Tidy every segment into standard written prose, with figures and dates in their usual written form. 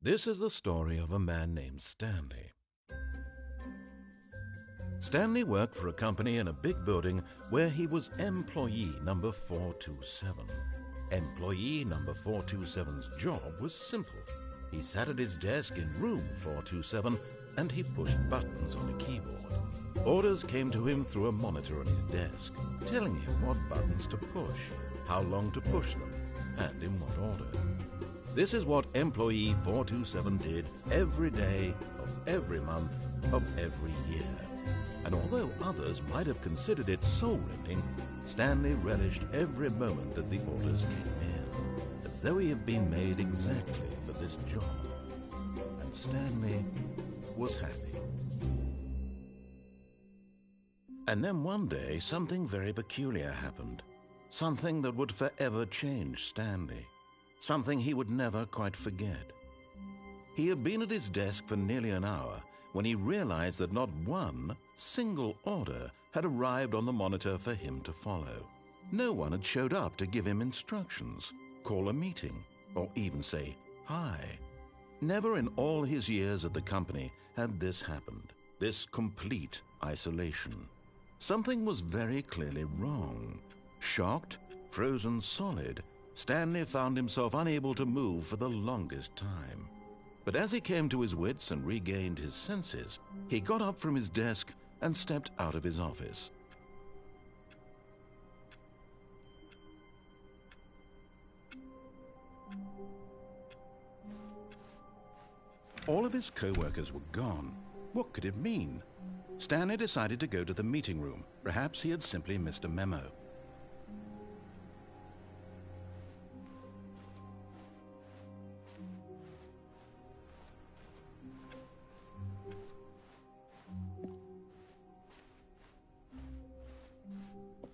This is the story of a man named Stanley. Stanley worked for a company in a big building where he was employee number 427. Employee number 427's job was simple. He sat at his desk in room 427 and he pushed buttons on a keyboard. Orders came to him through a monitor on his desk, telling him what buttons to push, how long to push them, and in what order. This is what employee 427 did every day of every month of every year. And although others might have considered it soul-rending, Stanley relished every moment that the orders came in, as though he had been made exactly for this job. And Stanley was happy. And then one day, something very peculiar happened. Something that would forever change Stanley. Something he would never quite forget. He had been at his desk for nearly an hour when he realized that not one single order had arrived on the monitor for him to follow. No one had showed up to give him instructions, call a meeting, or even say hi. Never in all his years at the company had this happened, this complete isolation. Something was very clearly wrong. Shocked, frozen solid, Stanley found himself unable to move for the longest time. But as he came to his wits and regained his senses, he got up from his desk and stepped out of his office. All of his co-workers were gone. What could it mean? Stanley decided to go to the meeting room. Perhaps he had simply missed a memo.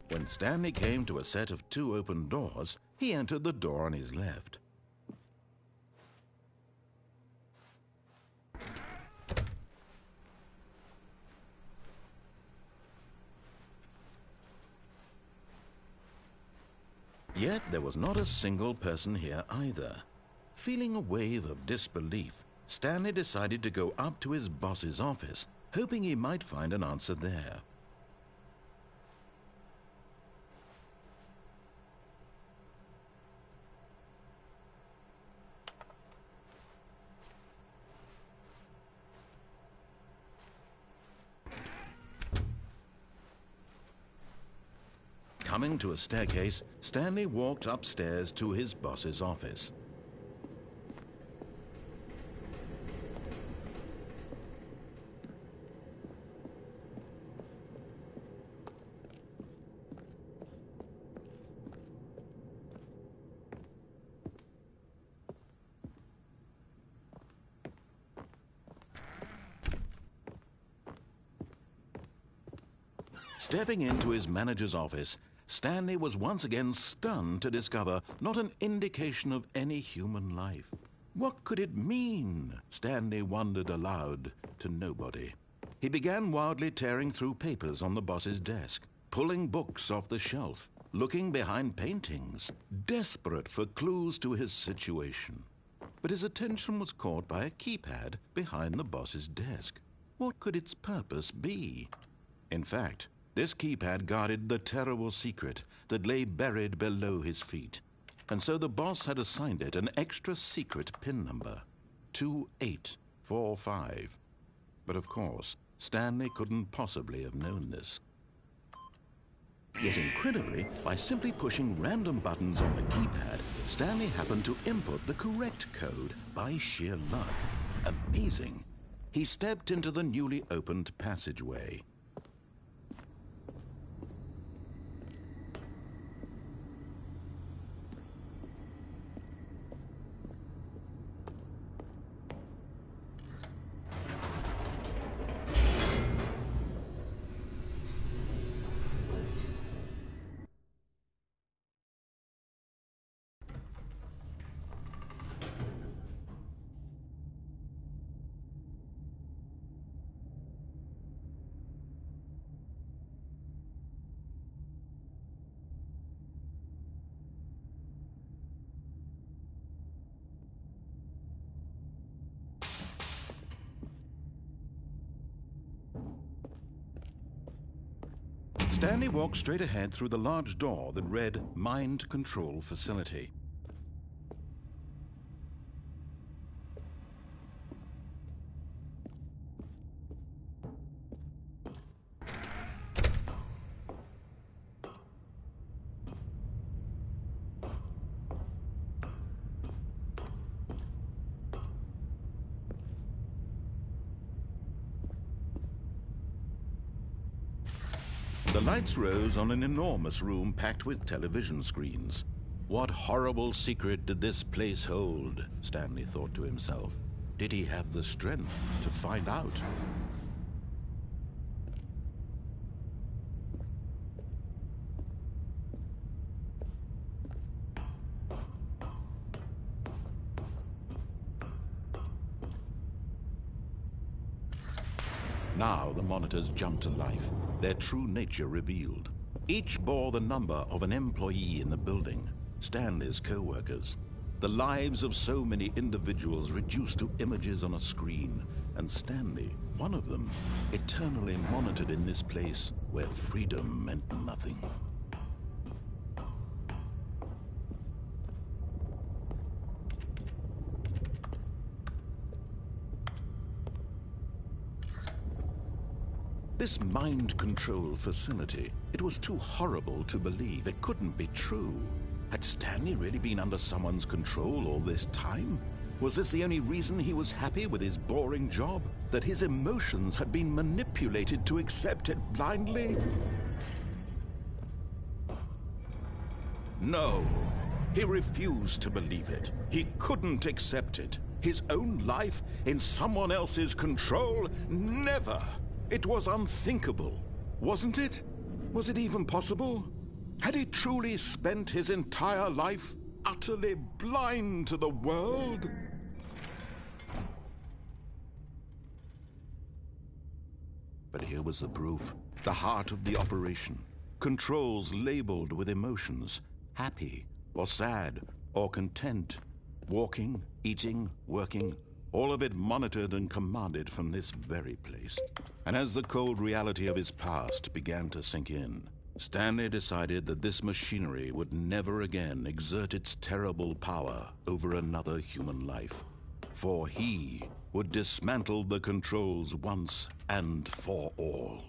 When Stanley came to a set of 2 open doors, he entered the door on his left. Yet there was not a single person here either. Feeling a wave of disbelief, Stanley decided to go up to his boss's office, hoping he might find an answer there. Coming to a staircase, Stanley walked upstairs to his boss's office. Stepping into his manager's office, Stanley was once again stunned to discover not an indication of any human life. What could it mean? Stanley wondered aloud to nobody. He began wildly tearing through papers on the boss's desk, pulling books off the shelf, looking behind paintings, desperate for clues to his situation. But his attention was caught by a keypad behind the boss's desk. What could its purpose be? In fact, this keypad guarded the terrible secret that lay buried below his feet. And so the boss had assigned it an extra secret PIN number, 2845. But of course, Stanley couldn't possibly have known this. Yet incredibly, by simply pushing random buttons on the keypad, Stanley happened to input the correct code by sheer luck. Amazing. He stepped into the newly opened passageway. Stanley walked straight ahead through the large door that read Mind Control Facility. The lights rose on an enormous room packed with television screens. What horrible secret did this place hold? Stanley thought to himself. Did he have the strength to find out? Now the monitors jumped to life, their true nature revealed. Each bore the number of an employee in the building, Stanley's co-workers. The lives of so many individuals reduced to images on a screen, and Stanley, one of them, eternally monitored in this place where freedom meant nothing. This mind control facility, it was too horrible to believe. It couldn't be true. Had Stanley really been under someone's control all this time? Was this the only reason he was happy with his boring job? That his emotions had been manipulated to accept it blindly? No, he refused to believe it. He couldn't accept it. His own life in someone else's control? Never! It was unthinkable, wasn't it? Was it even possible? Had he truly spent his entire life utterly blind to the world? But here was the proof, the heart of the operation. Controls labeled with emotions, happy or sad or content, walking, eating, working, all of it monitored and commanded from this very place. And as the cold reality of his past began to sink in, Stanley decided that this machinery would never again exert its terrible power over another human life. For he would dismantle the controls once and for all.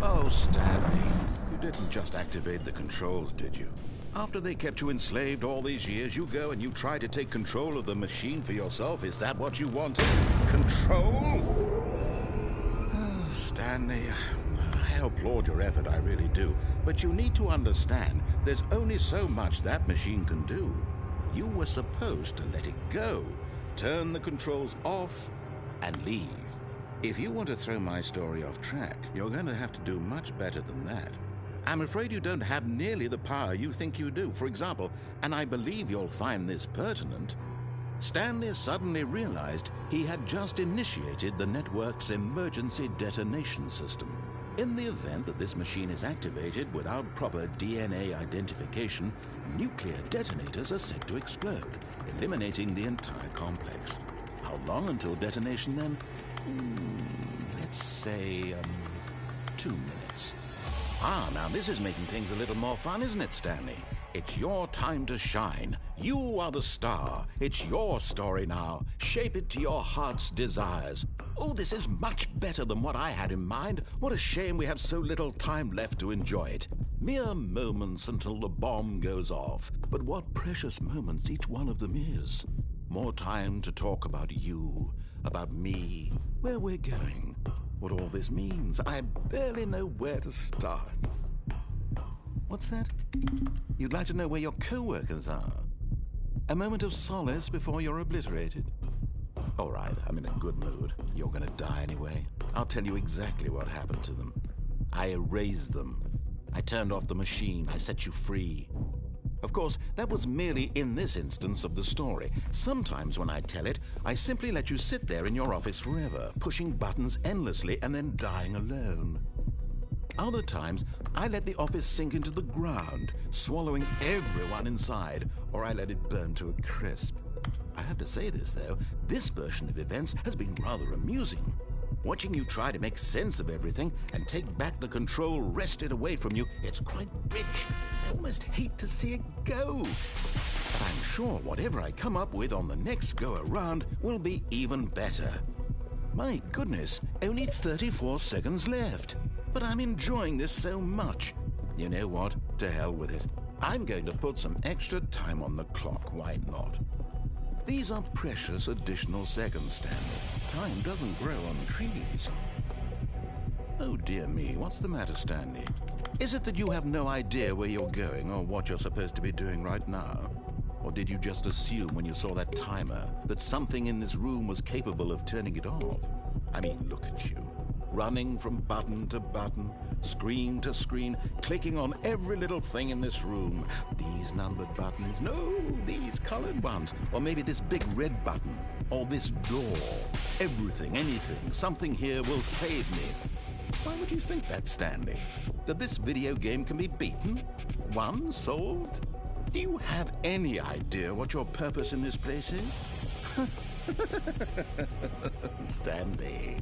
Oh, Stanley, you didn't just activate the controls, did you? After they kept you enslaved all these years, you go and you try to take control of the machine for yourself. Is that what you wanted? Control? Oh, Stanley, I applaud your effort, I really do. But you need to understand, there's only so much that machine can do. You were supposed to let it go, turn the controls off, and leave. If you want to throw my story off track, you're going to have to do much better than that. I'm afraid you don't have nearly the power you think you do. For example, and I believe you'll find this pertinent, Stanley suddenly realized he had just initiated the network's emergency detonation system. In the event that this machine is activated without proper DNA identification, nuclear detonators are set to explode, eliminating the entire complex. How long until detonation then? Let's say, 2 minutes. Now this is making things a little more fun, isn't it, Stanley? It's your time to shine. You are the star. It's your story now. Shape it to your heart's desires. Oh, this is much better than what I had in mind. What a shame we have so little time left to enjoy it. Mere moments until the bomb goes off. But what precious moments each one of them is. More time to talk about you, about me, where we're going, what all this means. I barely know where to start. What's that? You'd like to know where your co-workers are? A moment of solace before you're obliterated? All right, I'm in a good mood. You're gonna die anyway. I'll tell you exactly what happened to them. I erased them. I turned off the machine. I set you free. Of course, that was merely in this instance of the story. Sometimes when I tell it, I simply let you sit there in your office forever, pushing buttons endlessly and then dying alone. Other times, I let the office sink into the ground, swallowing everyone inside, or I let it burn to a crisp. I have to say this, though, this version of events has been rather amusing. Watching you try to make sense of everything and take back the control wrested away from you, it's quite rich. I almost hate to see it go. But I'm sure whatever I come up with on the next go-around will be even better. My goodness, only 34 seconds left. But I'm enjoying this so much. You know what? To hell with it. I'm going to put some extra time on the clock, why not? These are precious additional seconds, Stanley. Time doesn't grow on trees. Oh dear me, what's the matter, Stanley? Is it that you have no idea where you're going or what you're supposed to be doing right now? Or did you just assume when you saw that timer that something in this room was capable of turning it off? I mean, look at you. Running from button to button, screen to screen, clicking on every little thing in this room. These numbered buttons, no, these colored ones. Or maybe this big red button, or this door. Everything, anything, something here will save me. Why would you think that, Stanley? That this video game can be beaten? Won? Solved? Do you have any idea what your purpose in this place is? Stanley,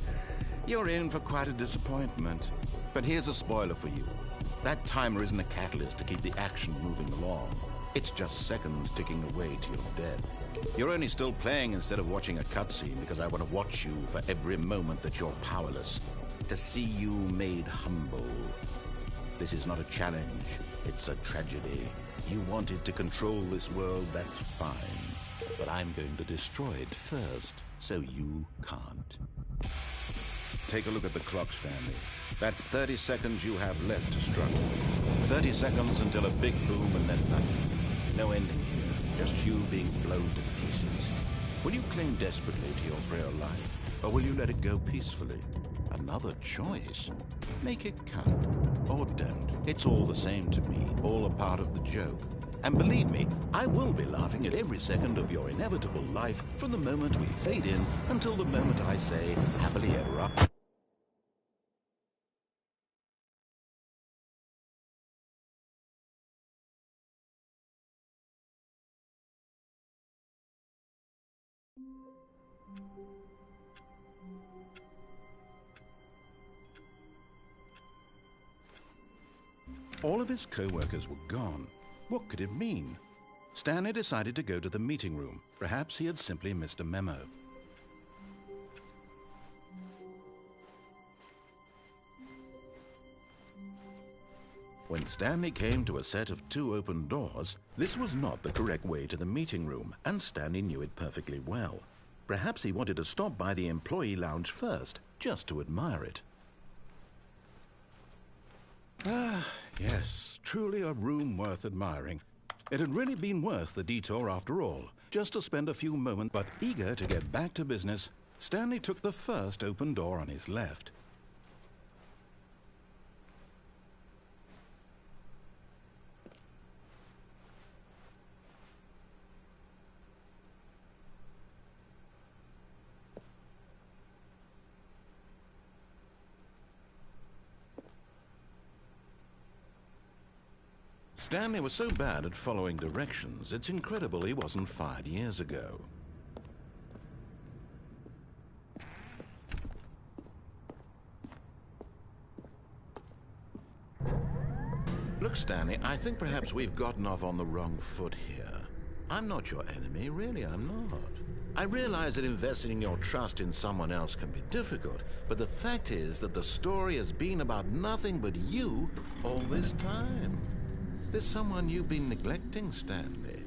you're in for quite a disappointment. But here's a spoiler for you. That timer isn't a catalyst to keep the action moving along. It's just seconds ticking away to your death. You're only still playing instead of watching a cutscene because I want to watch you for every moment that you're powerless. To see you made humble. This is not a challenge. It's a tragedy. You wanted to control this world, that's fine. But I'm going to destroy it first, so you can't. Take a look at the clock, Stanley. That's 30 seconds you have left to struggle. 30 seconds until a big boom and then nothing. No ending here, just you being blown to pieces. Will you cling desperately to your frail life, or will you let it go peacefully? Another choice. Make it count, or don't. It's all the same to me, all a part of the joke. And believe me, I will be laughing at every second of your inevitable life from the moment we fade in until the moment I say, happily ever after. All of his co-workers were gone. What could it mean? Stanley decided to go to the meeting room. Perhaps he had simply missed a memo. When Stanley came to a set of 2 open doors, this was not the correct way to the meeting room, and Stanley knew it perfectly well. Perhaps he wanted to stop by the employee lounge first, just to admire it. Ah, yes, truly a room worth admiring. It had really been worth the detour after all, just to spend a few moments, but eager to get back to business, Stanley took the first open door on his left. Stanley was so bad at following directions, it's incredible he wasn't fired years ago. Look, Stanley, I think perhaps we've gotten off on the wrong foot here. I'm not your enemy, really, I'm not. I realize that investing your trust in someone else can be difficult, but the fact is that the story has been about nothing but you all this time. There's someone you've been neglecting, Stanley.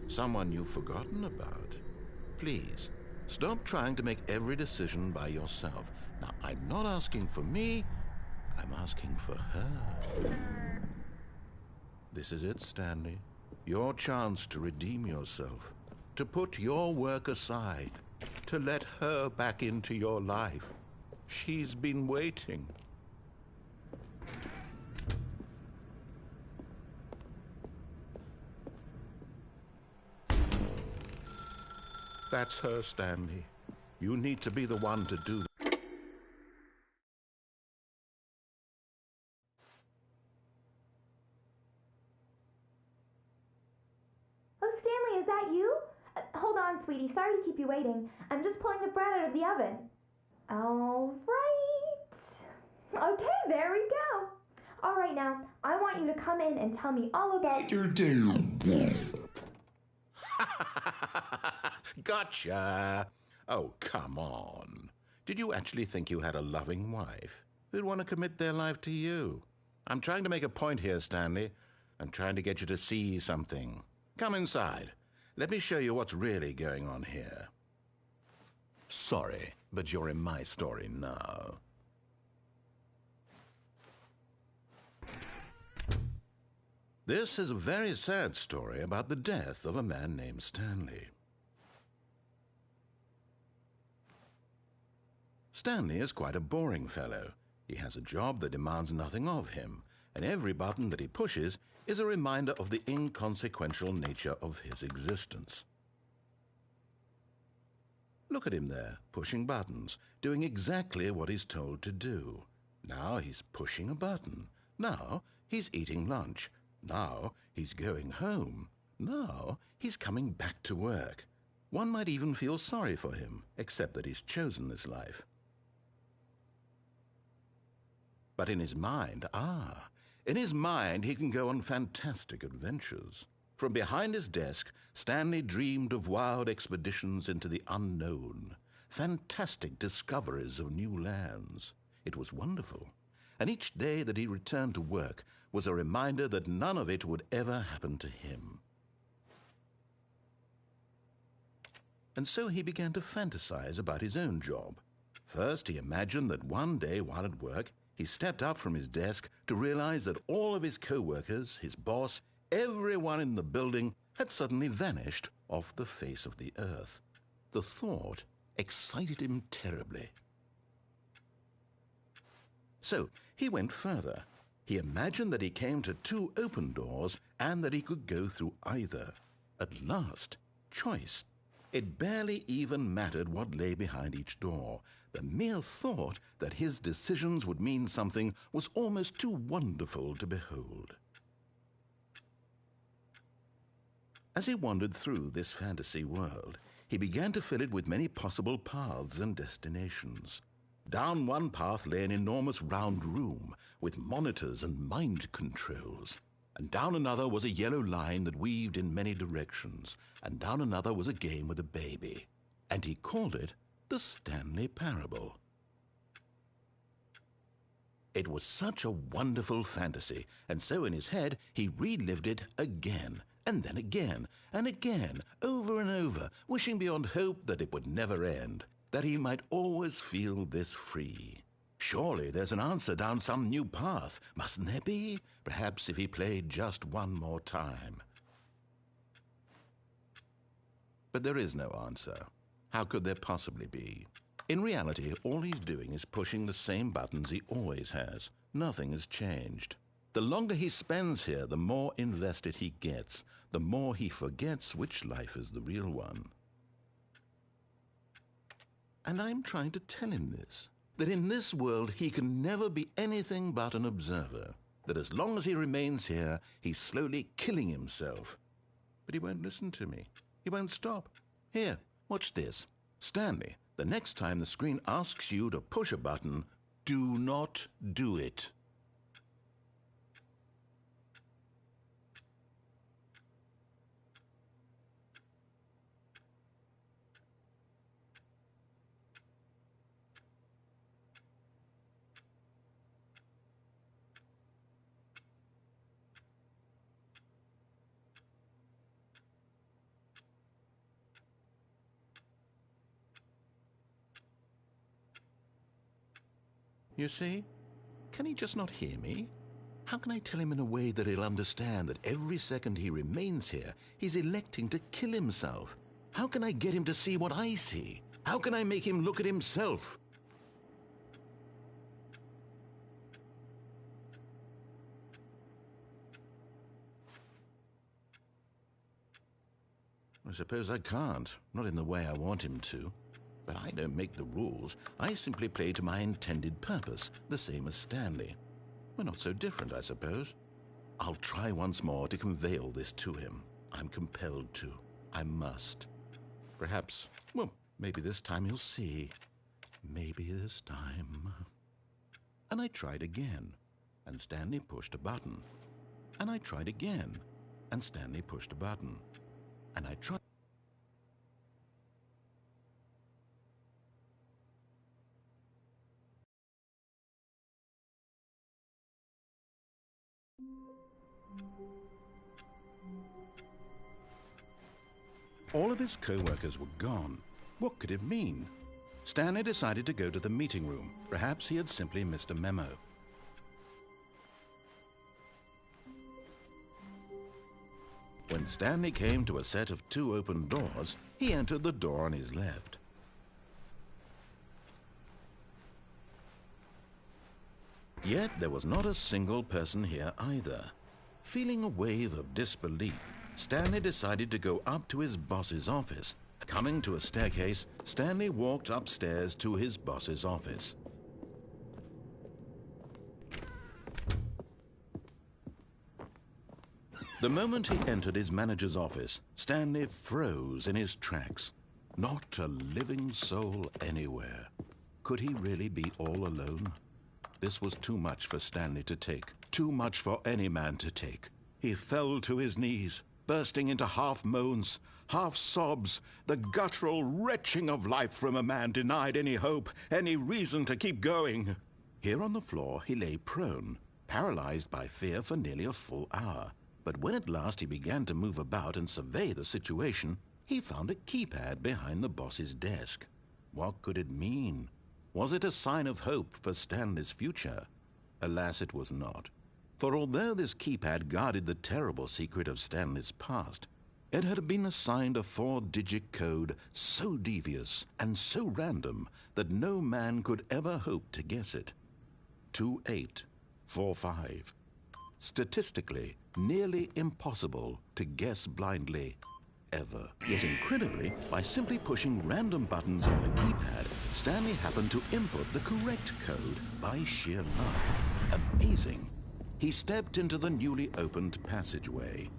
Someone you've forgotten about. Please, stop trying to make every decision by yourself. Now, I'm not asking for me, I'm asking for her. This is it, Stanley. Your chance to redeem yourself. To put your work aside. To let her back into your life. She's been waiting. That's her, Stanley. You need to be the one to do that. Oh, Stanley, is that you? Hold on, sweetie. Sorry to keep you waiting. I'm just pulling the bread out of the oven. All right. Okay, there we go. All right, now, I want you to come in and tell me all about your day. Gotcha! Oh, come on. Did you actually think you had a loving wife who'd want to commit their life to you? I'm trying to make a point here, Stanley. I'm trying to get you to see something. Come inside. Let me show you what's really going on here. Sorry, but you're in my story now. This is a very sad story about the death of a man named Stanley. Stanley is quite a boring fellow. He has a job that demands nothing of him, and every button that he pushes is a reminder of the inconsequential nature of his existence. Look at him there, pushing buttons, doing exactly what he's told to do. Now he's pushing a button. Now he's eating lunch. Now he's going home. Now he's coming back to work. One might even feel sorry for him, except that he's chosen this life. But in his mind, in his mind he can go on fantastic adventures. From behind his desk, Stanley dreamed of wild expeditions into the unknown, fantastic discoveries of new lands. It was wonderful, and each day that he returned to work was a reminder that none of it would ever happen to him. And so he began to fantasize about his own job. First, he imagined that one day while at work, he stepped up from his desk to realize that all of his co-workers, his boss, everyone in the building had suddenly vanished off the face of the earth. The thought excited him terribly. So he went further. He imagined that he came to 2 open doors and that he could go through either. At last, choice. It barely even mattered what lay behind each door. The mere thought that his decisions would mean something was almost too wonderful to behold. As he wandered through this fantasy world, he began to fill it with many possible paths and destinations. Down one path lay an enormous round room with monitors and mind controls. And down another was a yellow line that weaved in many directions. And down another was a game with a baby. And he called it the Stanley Parable. It was such a wonderful fantasy, and so in his head he relived it again, and then again, and again, over and over, wishing beyond hope that it would never end, that he might always feel this free. Surely there's an answer down some new path, mustn't there be? Perhaps if he played just one more time. But there is no answer. How could there possibly be? In reality, all he's doing is pushing the same buttons he always has. Nothing has changed. The longer he spends here, the more invested he gets, the more he forgets which life is the real one. And I'm trying to tell him this, that in this world he can never be anything but an observer, that as long as he remains here, he's slowly killing himself. But he won't listen to me. He won't stop. Here, watch this. Stanley, the next time the screen asks you to push a button, do not do it. You see? Can he just not hear me? How can I tell him in a way that he'll understand that every second he remains here, he's electing to kill himself? How can I get him to see what I see? How can I make him look at himself? suppose I can't. Not in the way I want him to. But I don't make the rules. I simply play to my intended purpose, the same as Stanley. We're not so different, I suppose. I'll try once more to convey all this to him. I'm compelled to. I must. Perhaps, well, maybe this time he'll see. Maybe this time. And I tried again, and Stanley pushed a button. And I tried again, and Stanley pushed a button. And I tried. All of his co-workers were gone. What could it mean? Stanley decided to go to the meeting room. Perhaps he had simply missed a memo. When Stanley came to a set of 2 open doors, he entered the door on his left. Yet there was not a single person here either. Feeling a wave of disbelief, Stanley decided to go up to his boss's office. Coming to a staircase, Stanley walked upstairs to his boss's office. The moment he entered his manager's office, Stanley froze in his tracks. Not a living soul anywhere. Could he really be all alone? This was too much for Stanley to take. Too much for any man to take. He fell to his knees, bursting into half moans, half sobs, the guttural retching of life from a man denied any hope, any reason to keep going. Here on the floor he lay prone, paralyzed by fear for nearly a full hour. But when at last he began to move about and survey the situation, he found a keypad behind the boss's desk. What could it mean? Was it a sign of hope for Stanley's future? Alas, it was not. For although this keypad guarded the terrible secret of Stanley's past, it had been assigned a 4-digit code so devious and so random that no man could ever hope to guess it. 2845. Statistically, nearly impossible to guess blindly, ever. Yet incredibly, by simply pushing random buttons on the keypad, Stanley happened to input the correct code by sheer luck. Amazing. He stepped into the newly opened passageway.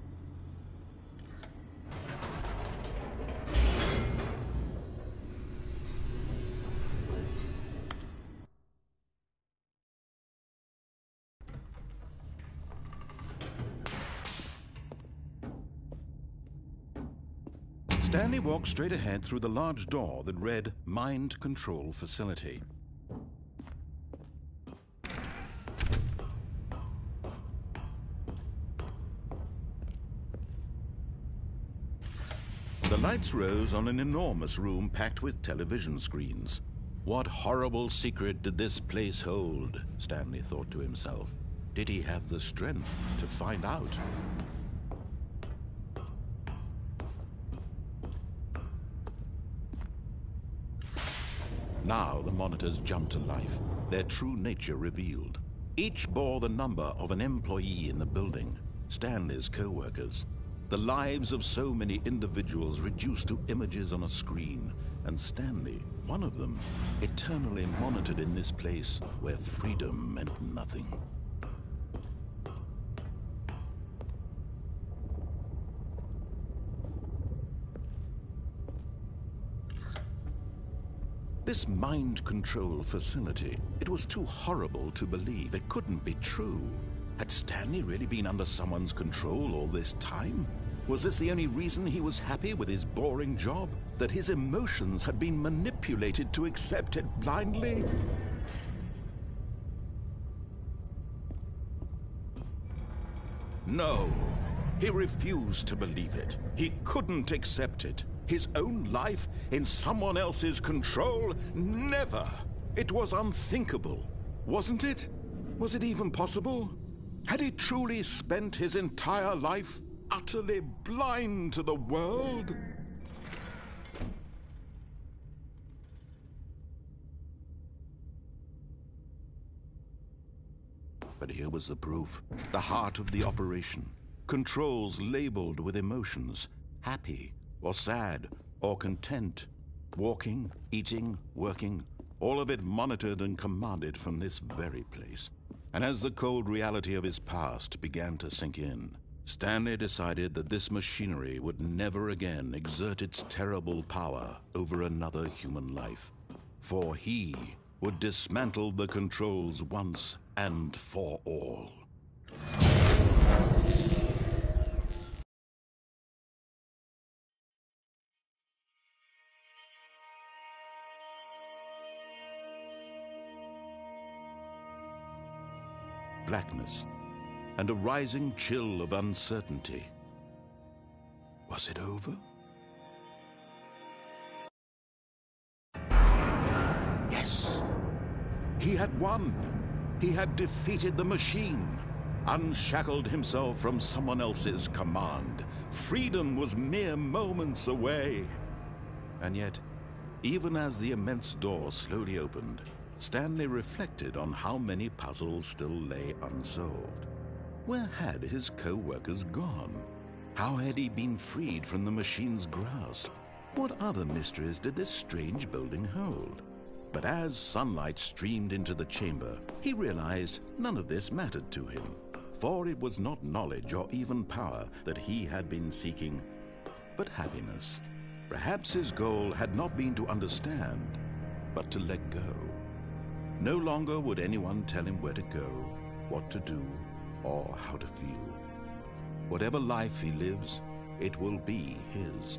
Stanley walked straight ahead through the large door that read Mind Control Facility. The lights rose on an enormous room packed with television screens. What horrible secret did this place hold? Stanley thought to himself. Did he have the strength to find out? Now the monitors jumped to life, their true nature revealed. Each bore the number of an employee in the building, Stanley's co-workers. The lives of so many individuals reduced to images on a screen, and Stanley, one of them, eternally monitored in this place where freedom meant nothing. This mind control facility, it was too horrible to believe. It couldn't be true. Had Stanley really been under someone's control all this time? Was this the only reason he was happy with his boring job? That his emotions had been manipulated to accept it blindly? No, he refused to believe it. He couldn't accept it. His own life in someone else's control? Never! It was unthinkable, wasn't it? Was it even possible? Had he truly spent his entire life utterly blind to the world? But here was the proof. The heart of the operation. Controls labeled with emotions. Happy or sad, or content. Walking, eating, working, all of it monitored and commanded from this very place. And as the cold reality of his past began to sink in, Stanley decided that this machinery would never again exert its terrible power over another human life. For he would dismantle the controls once and for all. Blackness and a rising chill of uncertainty. Was it over? Yes! He had won! He had defeated the machine, unshackled himself from someone else's command. Freedom was mere moments away. And yet, even as the immense door slowly opened, Stanley reflected on how many puzzles still lay unsolved. Where had his co-workers gone? How had he been freed from the machine's grasp? What other mysteries did this strange building hold? But as sunlight streamed into the chamber, he realized none of this mattered to him, for it was not knowledge or even power that he had been seeking, but happiness. Perhaps his goal had not been to understand, but to let go. No longer would anyone tell him where to go, what to do, or how to feel. Whatever life he lives, it will be his.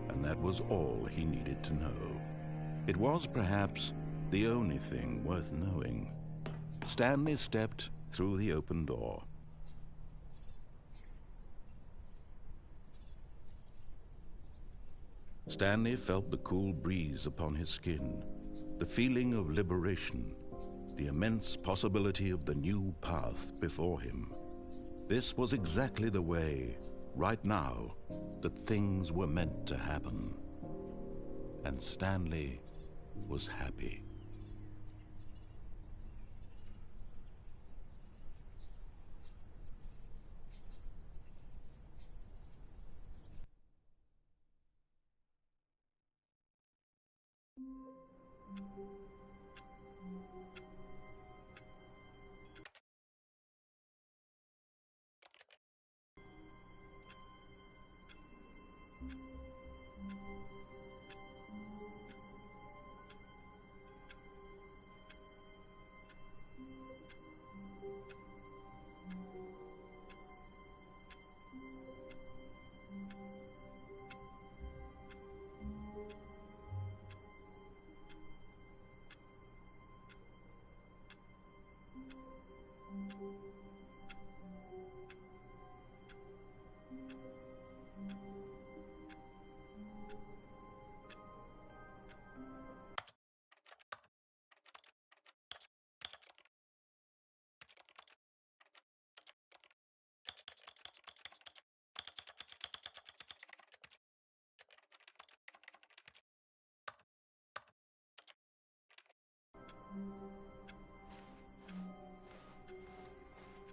And that was all he needed to know. It was perhaps the only thing worth knowing. Stanley stepped through the open door. Stanley felt the cool breeze upon his skin, the feeling of liberation, the immense possibility of the new path before him. This was exactly the way, right now, that things were meant to happen. And Stanley was happy.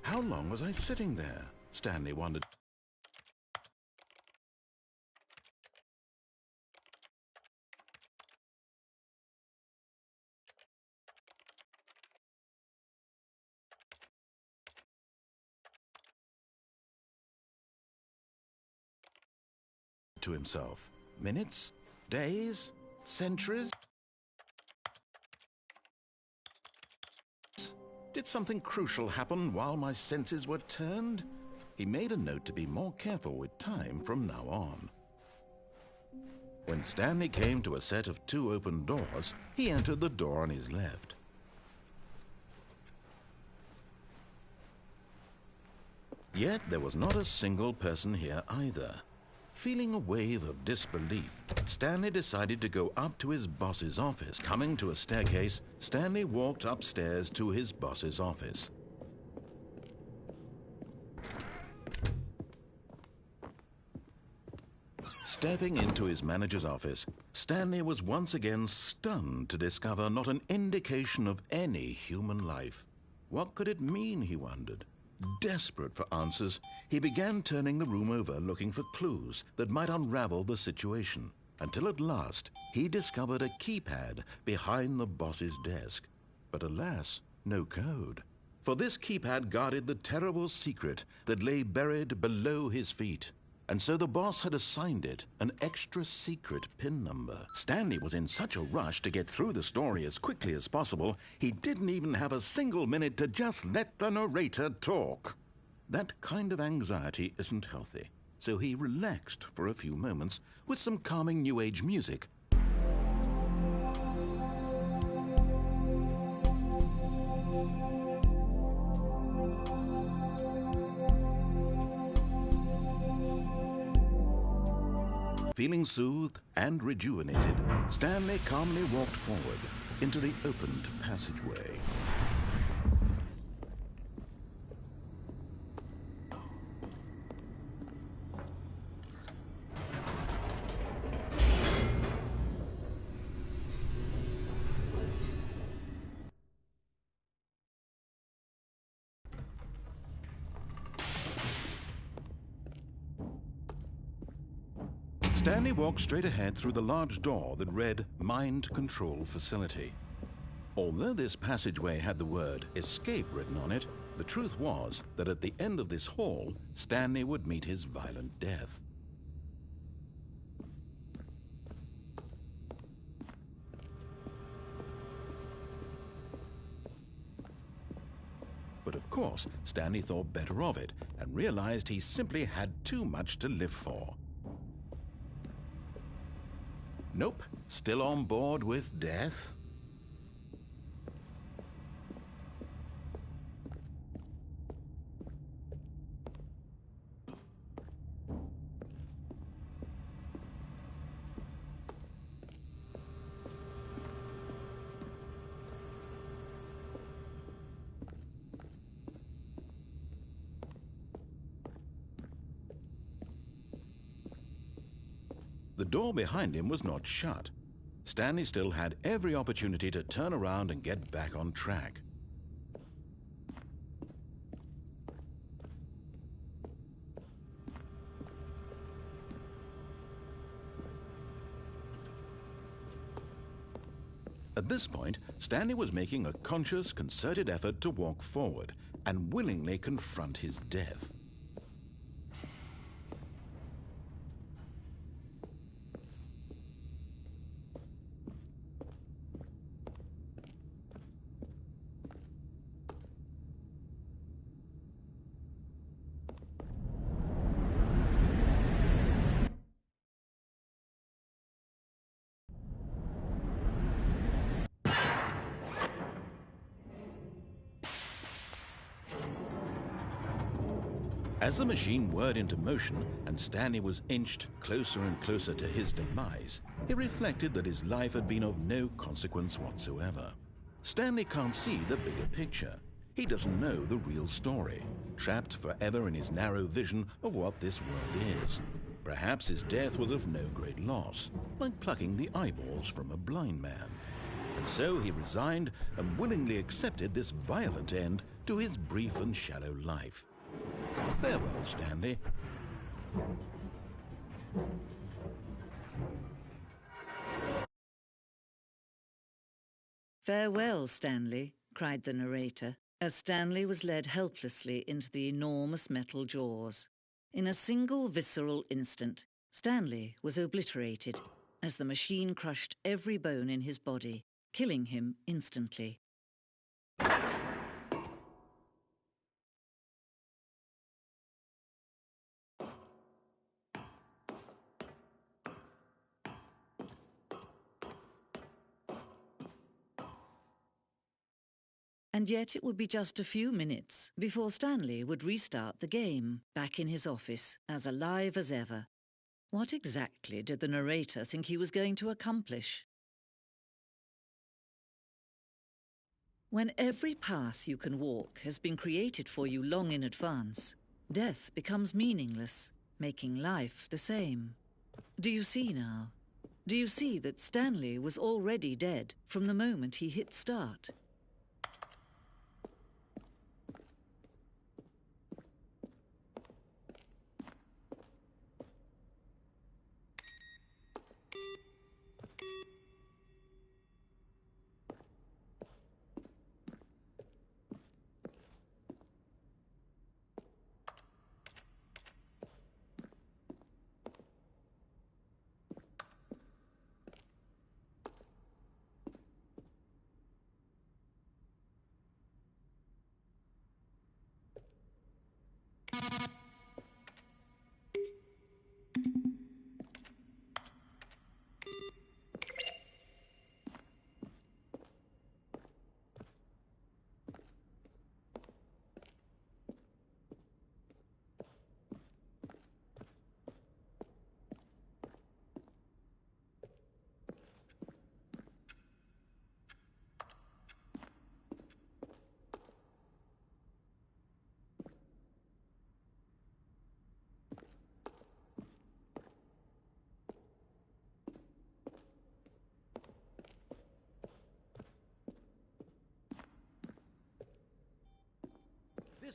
How long was I sitting there? Stanley wondered to himself. Minutes? Days? Centuries? Did something crucial happen while my senses were turned? He made a note to be more careful with time from now on. When Stanley came to a set of 2 open doors, he entered the door on his left. Yet there was not a single person here either. Feeling a wave of disbelief, Stanley decided to go up to his boss's office. Coming to a staircase, Stanley walked upstairs to his boss's office. Stepping into his manager's office, Stanley was once again stunned to discover not an indication of any human life. What could it mean, he wondered? Desperate for answers, he began turning the room over looking for clues that might unravel the situation, until at last he discovered a keypad behind the boss's desk. But alas, no code. For this keypad guarded the terrible secret that lay buried below his feet. And so the boss had assigned it an extra secret PIN number. Stanley was in such a rush to get through the story as quickly as possible, he didn't even have a single minute to just let the narrator talk. That kind of anxiety isn't healthy, so he relaxed for a few moments with some calming New Age music. Feeling soothed and rejuvenated, Stanley calmly walked forward into the opened passageway. Stanley walked straight ahead through the large door that read Mind Control Facility. Although this passageway had the word escape written on it, the truth was that at the end of this hall, Stanley would meet his violent death. But of course, Stanley thought better of it and realized he simply had too much to live for. Nope, still on board with death. The door behind him was not shut. Stanley still had every opportunity to turn around and get back on track. At this point, Stanley was making a conscious, concerted effort to walk forward and willingly confront his death. As the machine whirred into motion and Stanley was inched closer and closer to his demise, he reflected that his life had been of no consequence whatsoever. Stanley can't see the bigger picture. He doesn't know the real story, trapped forever in his narrow vision of what this world is. Perhaps his death was of no great loss, like plucking the eyeballs from a blind man. And so he resigned and willingly accepted this violent end to his brief and shallow life. Farewell, Stanley. "Farewell, Stanley," cried the narrator, as Stanley was led helplessly into the enormous metal jaws. In a single visceral instant, Stanley was obliterated as the machine crushed every bone in his body, killing him instantly. And yet it would be just a few minutes before Stanley would restart the game, back in his office, as alive as ever. What exactly did the narrator think he was going to accomplish? When every path you can walk has been created for you long in advance, death becomes meaningless, making life the same. Do you see now? Do you see that Stanley was already dead from the moment he hit start?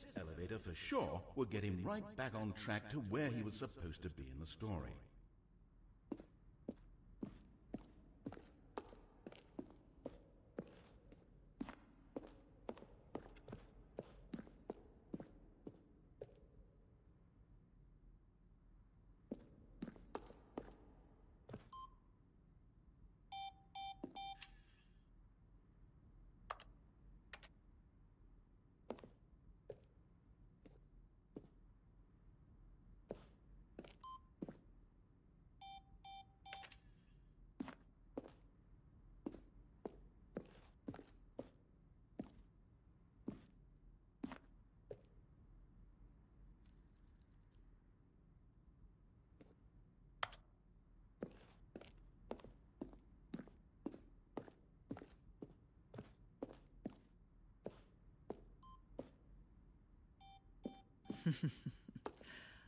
This elevator for sure would get him right back on track to where he was supposed to be in the story.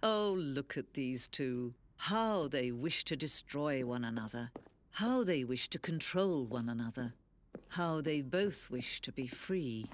Oh, look at these two. How they wish to destroy one another. How they wish to control one another. How they both wish to be free.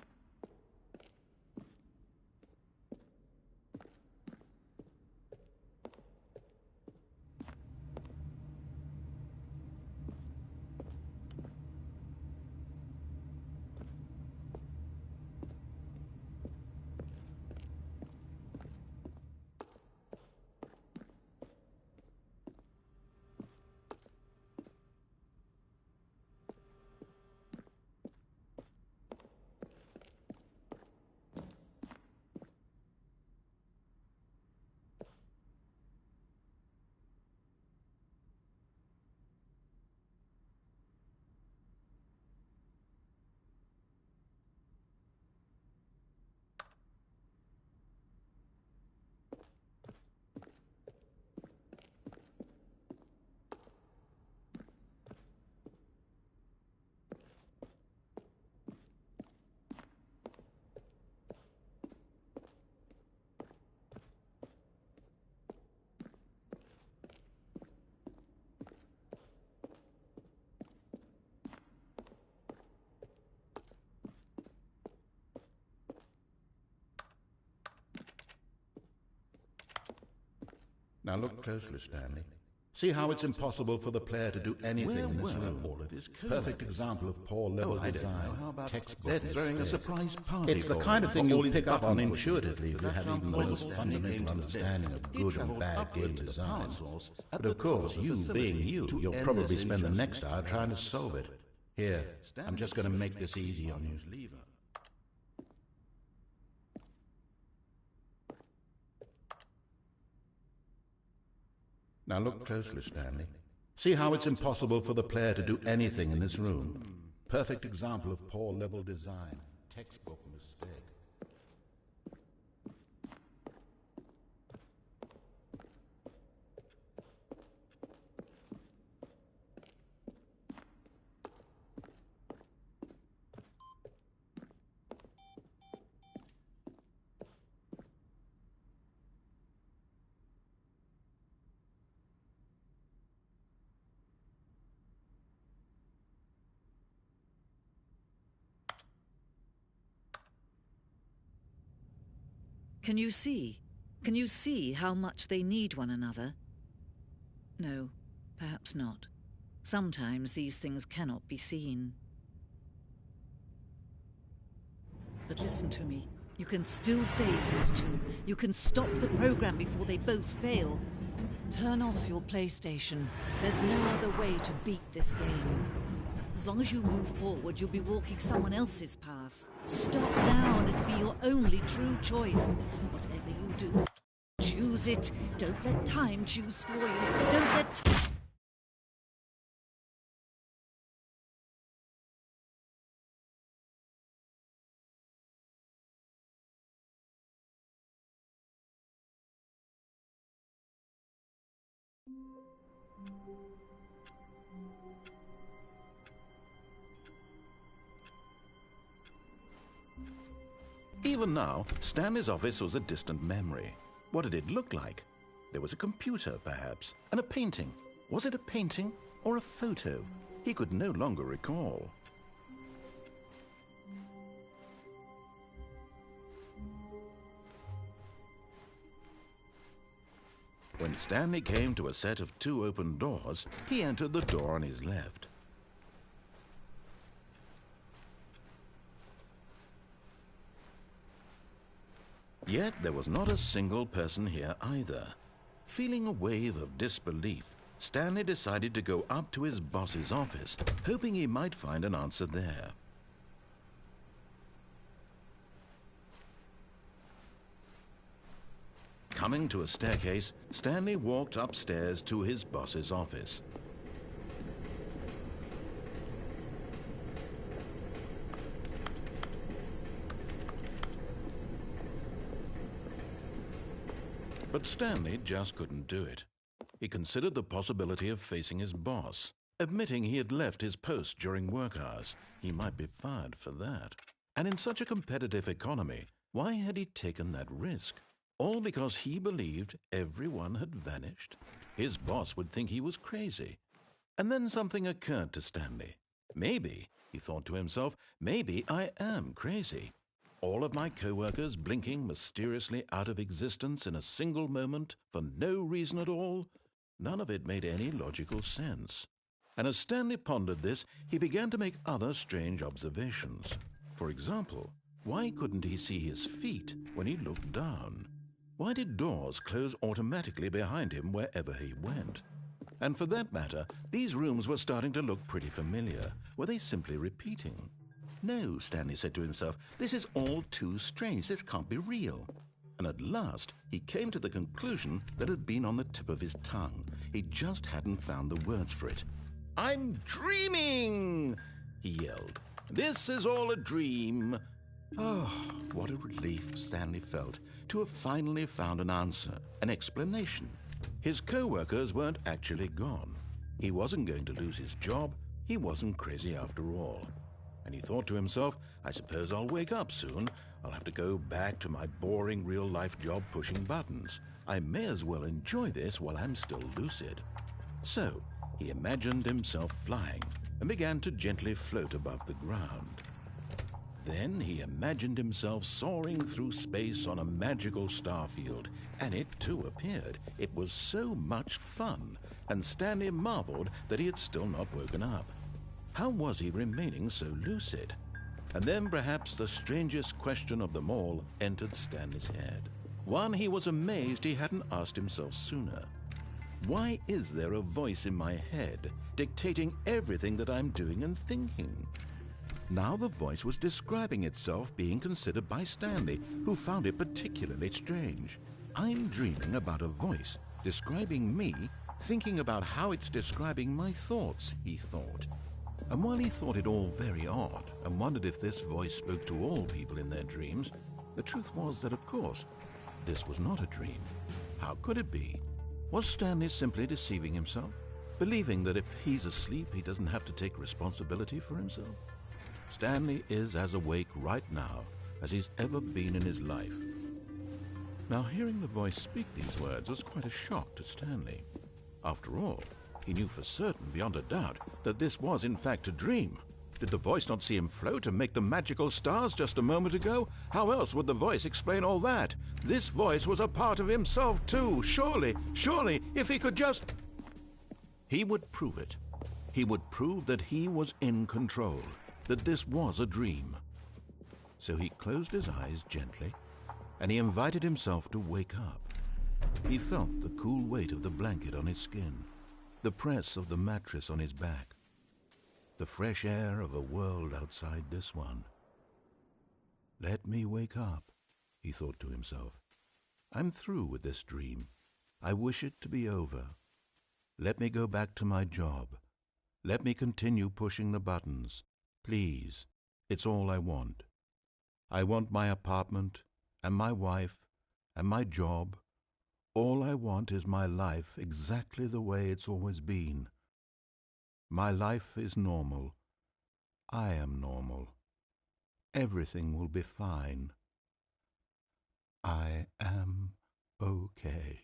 Now look closely, Stanley. See how it's impossible for the player to do anything in this room. All of his perfect example of poor level design. Textbook They're throwing a surprise party. It's the kind of thing you'll pick up on intuitively if you have even the most fundamental understanding of good and bad game design. But of course, you being you, you'll probably spend the next hour trying to solve it. Here, I'm just going to make this easy on you. Now look closely, Stanley. See how it's impossible for the player to do anything in this room. Perfect example of poor level design. Textbook mistake. Can you see? Can you see how much they need one another? No, perhaps not. Sometimes these things cannot be seen. But listen to me. You can still save those two. You can stop the program before they both fail. Turn off your PlayStation. There's no other way to beat this game. As long as you move forward, you'll be walking someone else's path. Stop now and it'll be your only true choice. Whatever you do, choose it. Don't let time choose for you. Don't let... Even now, Stanley's office was a distant memory. What did it look like? There was a computer, perhaps, and a painting. Was it a painting or a photo? He could no longer recall. When Stanley came to a set of 2 open doors, he entered the door on his left. Yet there was not a single person here either. Feeling a wave of disbelief, Stanley decided to go up to his boss's office, hoping he might find an answer there. Coming to a staircase, Stanley walked upstairs to his boss's office. But Stanley just couldn't do it. He considered the possibility of facing his boss, admitting he had left his post during work hours. He might be fired for that. And in such a competitive economy, why had he taken that risk? All because he believed everyone had vanished? His boss would think he was crazy. And then something occurred to Stanley. Maybe, he thought to himself, maybe I am crazy. All of my co-workers blinking mysteriously out of existence in a single moment for no reason at all? None of it made any logical sense. And as Stanley pondered this, he began to make other strange observations. For example, why couldn't he see his feet when he looked down? Why did doors close automatically behind him wherever he went? And for that matter, these rooms were starting to look pretty familiar. Were they simply repeating? No, Stanley said to himself, this is all too strange. This can't be real. And at last, he came to the conclusion that had been on the tip of his tongue. He just hadn't found the words for it. "I'm dreaming!" he yelled. "This is all a dream." Oh, what a relief Stanley felt to have finally found an answer, an explanation. His co-workers weren't actually gone. He wasn't going to lose his job. He wasn't crazy after all. And he thought to himself, I suppose I'll wake up soon. I'll have to go back to my boring real-life job pushing buttons. I may as well enjoy this while I'm still lucid. So he imagined himself flying and began to gently float above the ground. Then he imagined himself soaring through space on a magical starfield, and it too appeared. It was so much fun, and Stanley marveled that he had still not woken up. How was he remaining so lucid? And then perhaps the strangest question of them all entered Stanley's head. One he was amazed he hadn't asked himself sooner. Why is there a voice in my head dictating everything that I'm doing and thinking? Now the voice was describing itself being considered by Stanley, who found it particularly strange. I'm dreaming about a voice describing me, thinking about how it's describing my thoughts, he thought. And while he thought it all very odd and wondered if this voice spoke to all people in their dreams, the truth was that, of course, this was not a dream. How could it be? Was Stanley simply deceiving himself, believing that if he's asleep, he doesn't have to take responsibility for himself? Stanley is as awake right now as he's ever been in his life. Now, hearing the voice speak these words was quite a shock to Stanley. After all, he knew for certain, beyond a doubt, that this was in fact a dream. Did the voice not see him float and make the magical stars just a moment ago? How else would the voice explain all that? This voice was a part of himself too. Surely, if he could just... He would prove it. He would prove that he was in control, that this was a dream. So he closed his eyes gently, and he invited himself to wake up. He felt the cool weight of the blanket on his skin, the press of the mattress on his back, the fresh air of a world outside this one. Let me wake up, he thought to himself. I'm through with this dream. I wish it to be over. Let me go back to my job. Let me continue pushing the buttons. Please, it's all I want. I want my apartment and my wife and my job. All I want is my life exactly the way it's always been. My life is normal. I am normal. Everything will be fine. I am okay.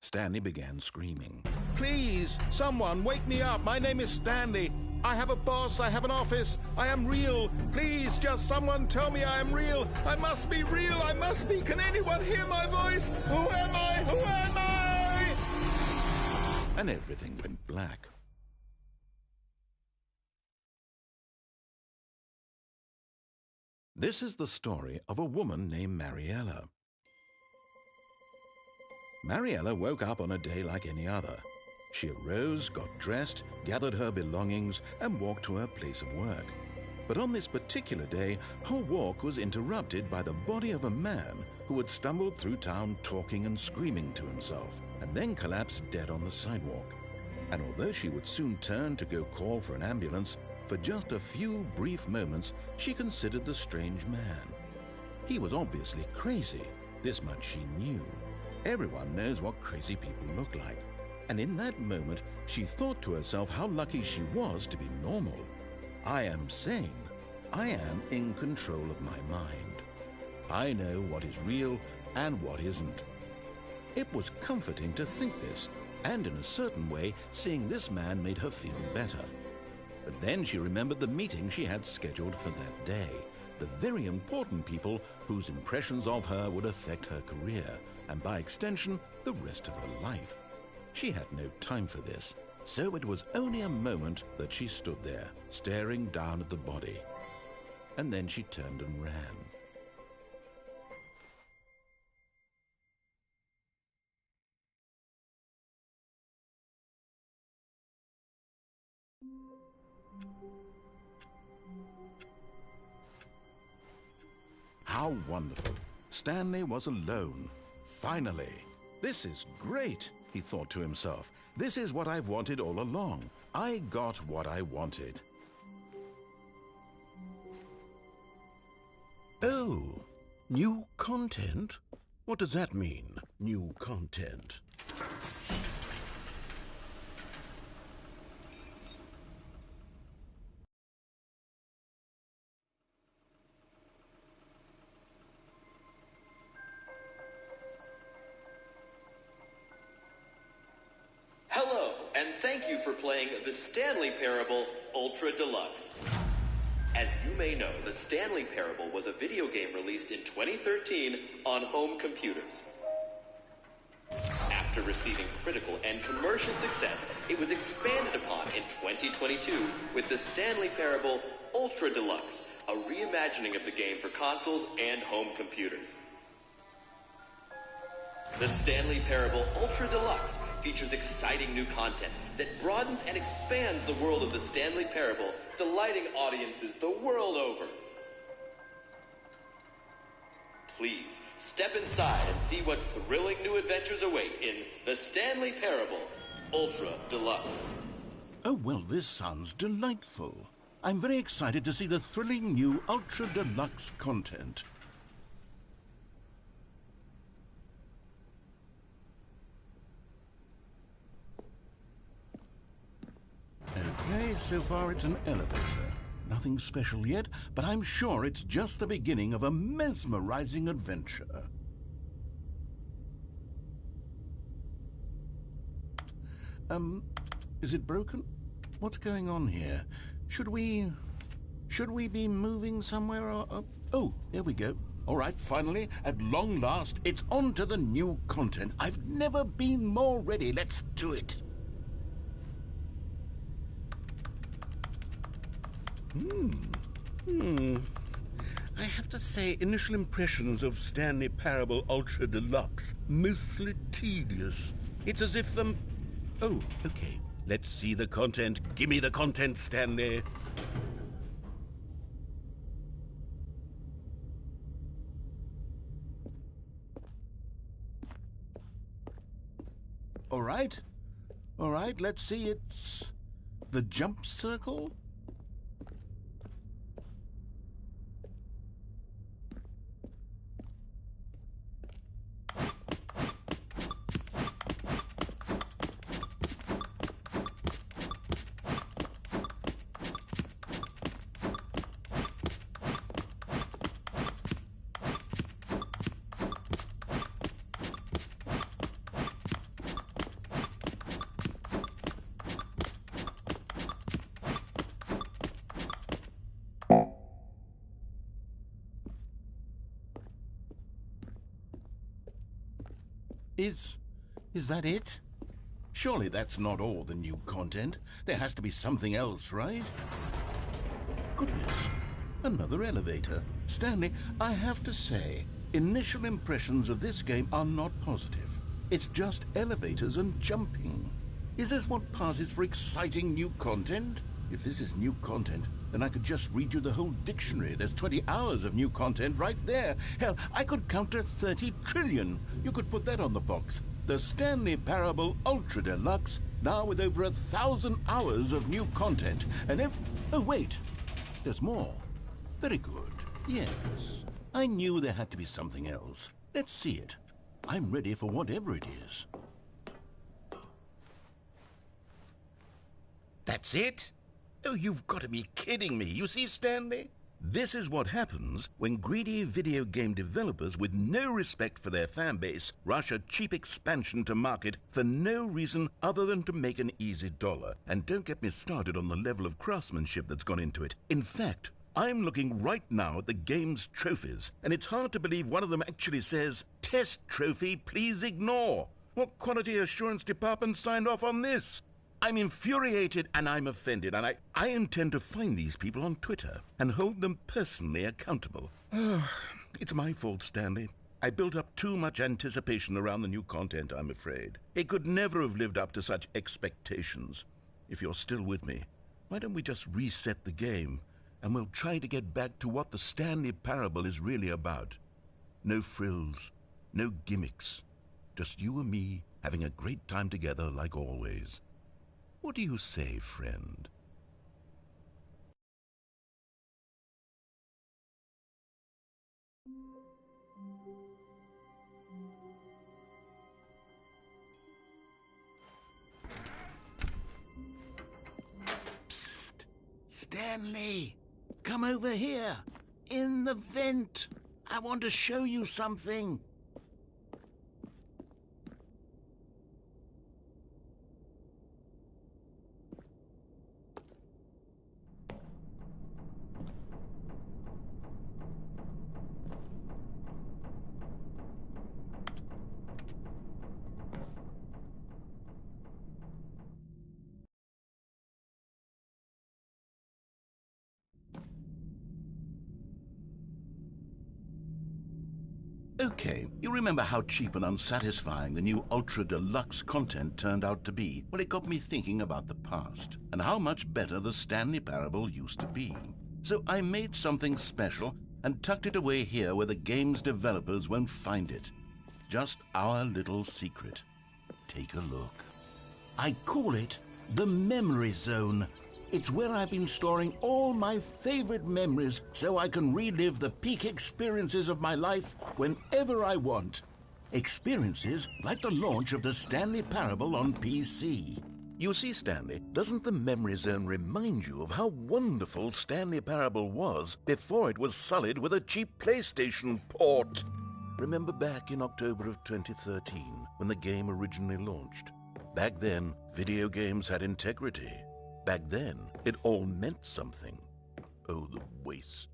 Stanley began screaming. Please, someone, wake me up. My name is Stanley. I have a boss, I have an office, I am real. Please, just someone tell me I am real. I must be real, I must be. Can anyone hear my voice? Who am I? Who am I? And everything went black. This is the story of a woman named Mariella. Mariella woke up on a day like any other. She arose, got dressed, gathered her belongings, and walked to her place of work. But on this particular day, her walk was interrupted by the body of a man who had stumbled through town talking and screaming to himself, and then collapsed dead on the sidewalk. And although she would soon turn to go call for an ambulance, for just a few brief moments, she considered the strange man. He was obviously crazy. This much she knew. Everyone knows what crazy people look like. And in that moment, she thought to herself how lucky she was to be normal. I am sane. I am in control of my mind. I know what is real and what isn't. It was comforting to think this, and in a certain way, seeing this man made her feel better. But then she remembered the meeting she had scheduled for that day, the very important people whose impressions of her would affect her career, and by extension, the rest of her life. She had no time for this, so it was only a moment that she stood there, staring down at the body. And then she turned and ran. How wonderful. Stanley was alone. Finally. This is great, he thought to himself. This is what I've wanted all along. I got what I wanted. Oh, new content? What does that mean, new content? Hello, and thank you for playing the Stanley Parable Ultra Deluxe. As you may know, the Stanley Parable was a video game released in 2013 on home computers. After receiving critical and commercial success, it was expanded upon in 2022 with the Stanley Parable Ultra Deluxe, a reimagining of the game for consoles and home computers. The Stanley Parable Ultra Deluxe features exciting new content that broadens and expands the world of the Stanley Parable, delighting audiences the world over. Please, step inside and see what thrilling new adventures await in the Stanley Parable Ultra Deluxe. Oh, well, this sounds delightful. I'm very excited to see the thrilling new Ultra Deluxe content. Okay, so far it's an elevator. Nothing special yet, but I'm sure it's just the beginning of a mesmerizing adventure. Is it broken? What's going on here? Should we be moving somewhere or... Oh, here we go. All right, finally, at long last, it's on to the new content. I've never been more ready. Let's do it. I have to say, initial impressions of Stanley Parable Ultra Deluxe, mostly tedious. It's as if Oh, okay. Let's see the content. Gimme the content, Stanley. All right, let's see. It's the jump circle. Is that it? Surely that's not all the new content. There has to be something else, right? Goodness, another elevator. Stanley, I have to say, initial impressions of this game are not positive. It's just elevators and jumping. Is this what passes for exciting new content? If this is new content, then I could just read you the whole dictionary. There's 20 hours of new content right there. Hell, I could count to 30 trillion. You could put that on the box. The Stanley Parable Ultra Deluxe, now with over 1,000 hours of new content. And if... Oh, wait. There's more. Very good. Yes. I knew there had to be something else. Let's see it. I'm ready for whatever it is. That's it? Oh, you've got to be kidding me. You see, Stanley? This is what happens when greedy video game developers with no respect for their fan base rush a cheap expansion to market for no reason other than to make an easy dollar. And don't get me started on the level of craftsmanship that's gone into it. In fact, I'm looking right now at the game's trophies, and it's hard to believe one of them actually says, "Test trophy, please ignore." What quality assurance department signed off on this? I'm infuriated and I'm offended, and I intend to find these people on Twitter and hold them personally accountable. It's my fault, Stanley. I built up too much anticipation around the new content, I'm afraid. It could never have lived up to such expectations. If you're still with me, why don't we just reset the game, and we'll try to get back to what the Stanley Parable is really about. No frills, no gimmicks. Just you and me having a great time together like always. What do you say, friend? Psst! Stanley! Come over here! In the vent! I want to show you something! Okay, you remember how cheap and unsatisfying the new Ultra Deluxe content turned out to be? Well, it got me thinking about the past, and how much better the Stanley Parable used to be. So I made something special and tucked it away here where the game's developers won't find it. Just our little secret. Take a look. I call it the Memory Zone. It's where I've been storing all my favorite memories so I can relive the peak experiences of my life whenever I want. Experiences like the launch of the Stanley Parable on PC. You see, Stanley, doesn't the Memory Zone remind you of how wonderful Stanley Parable was before it was sullied with a cheap PlayStation port? Remember back in October of 2013 when the game originally launched? Back then, video games had integrity. Back then, it all meant something. Oh, the waste.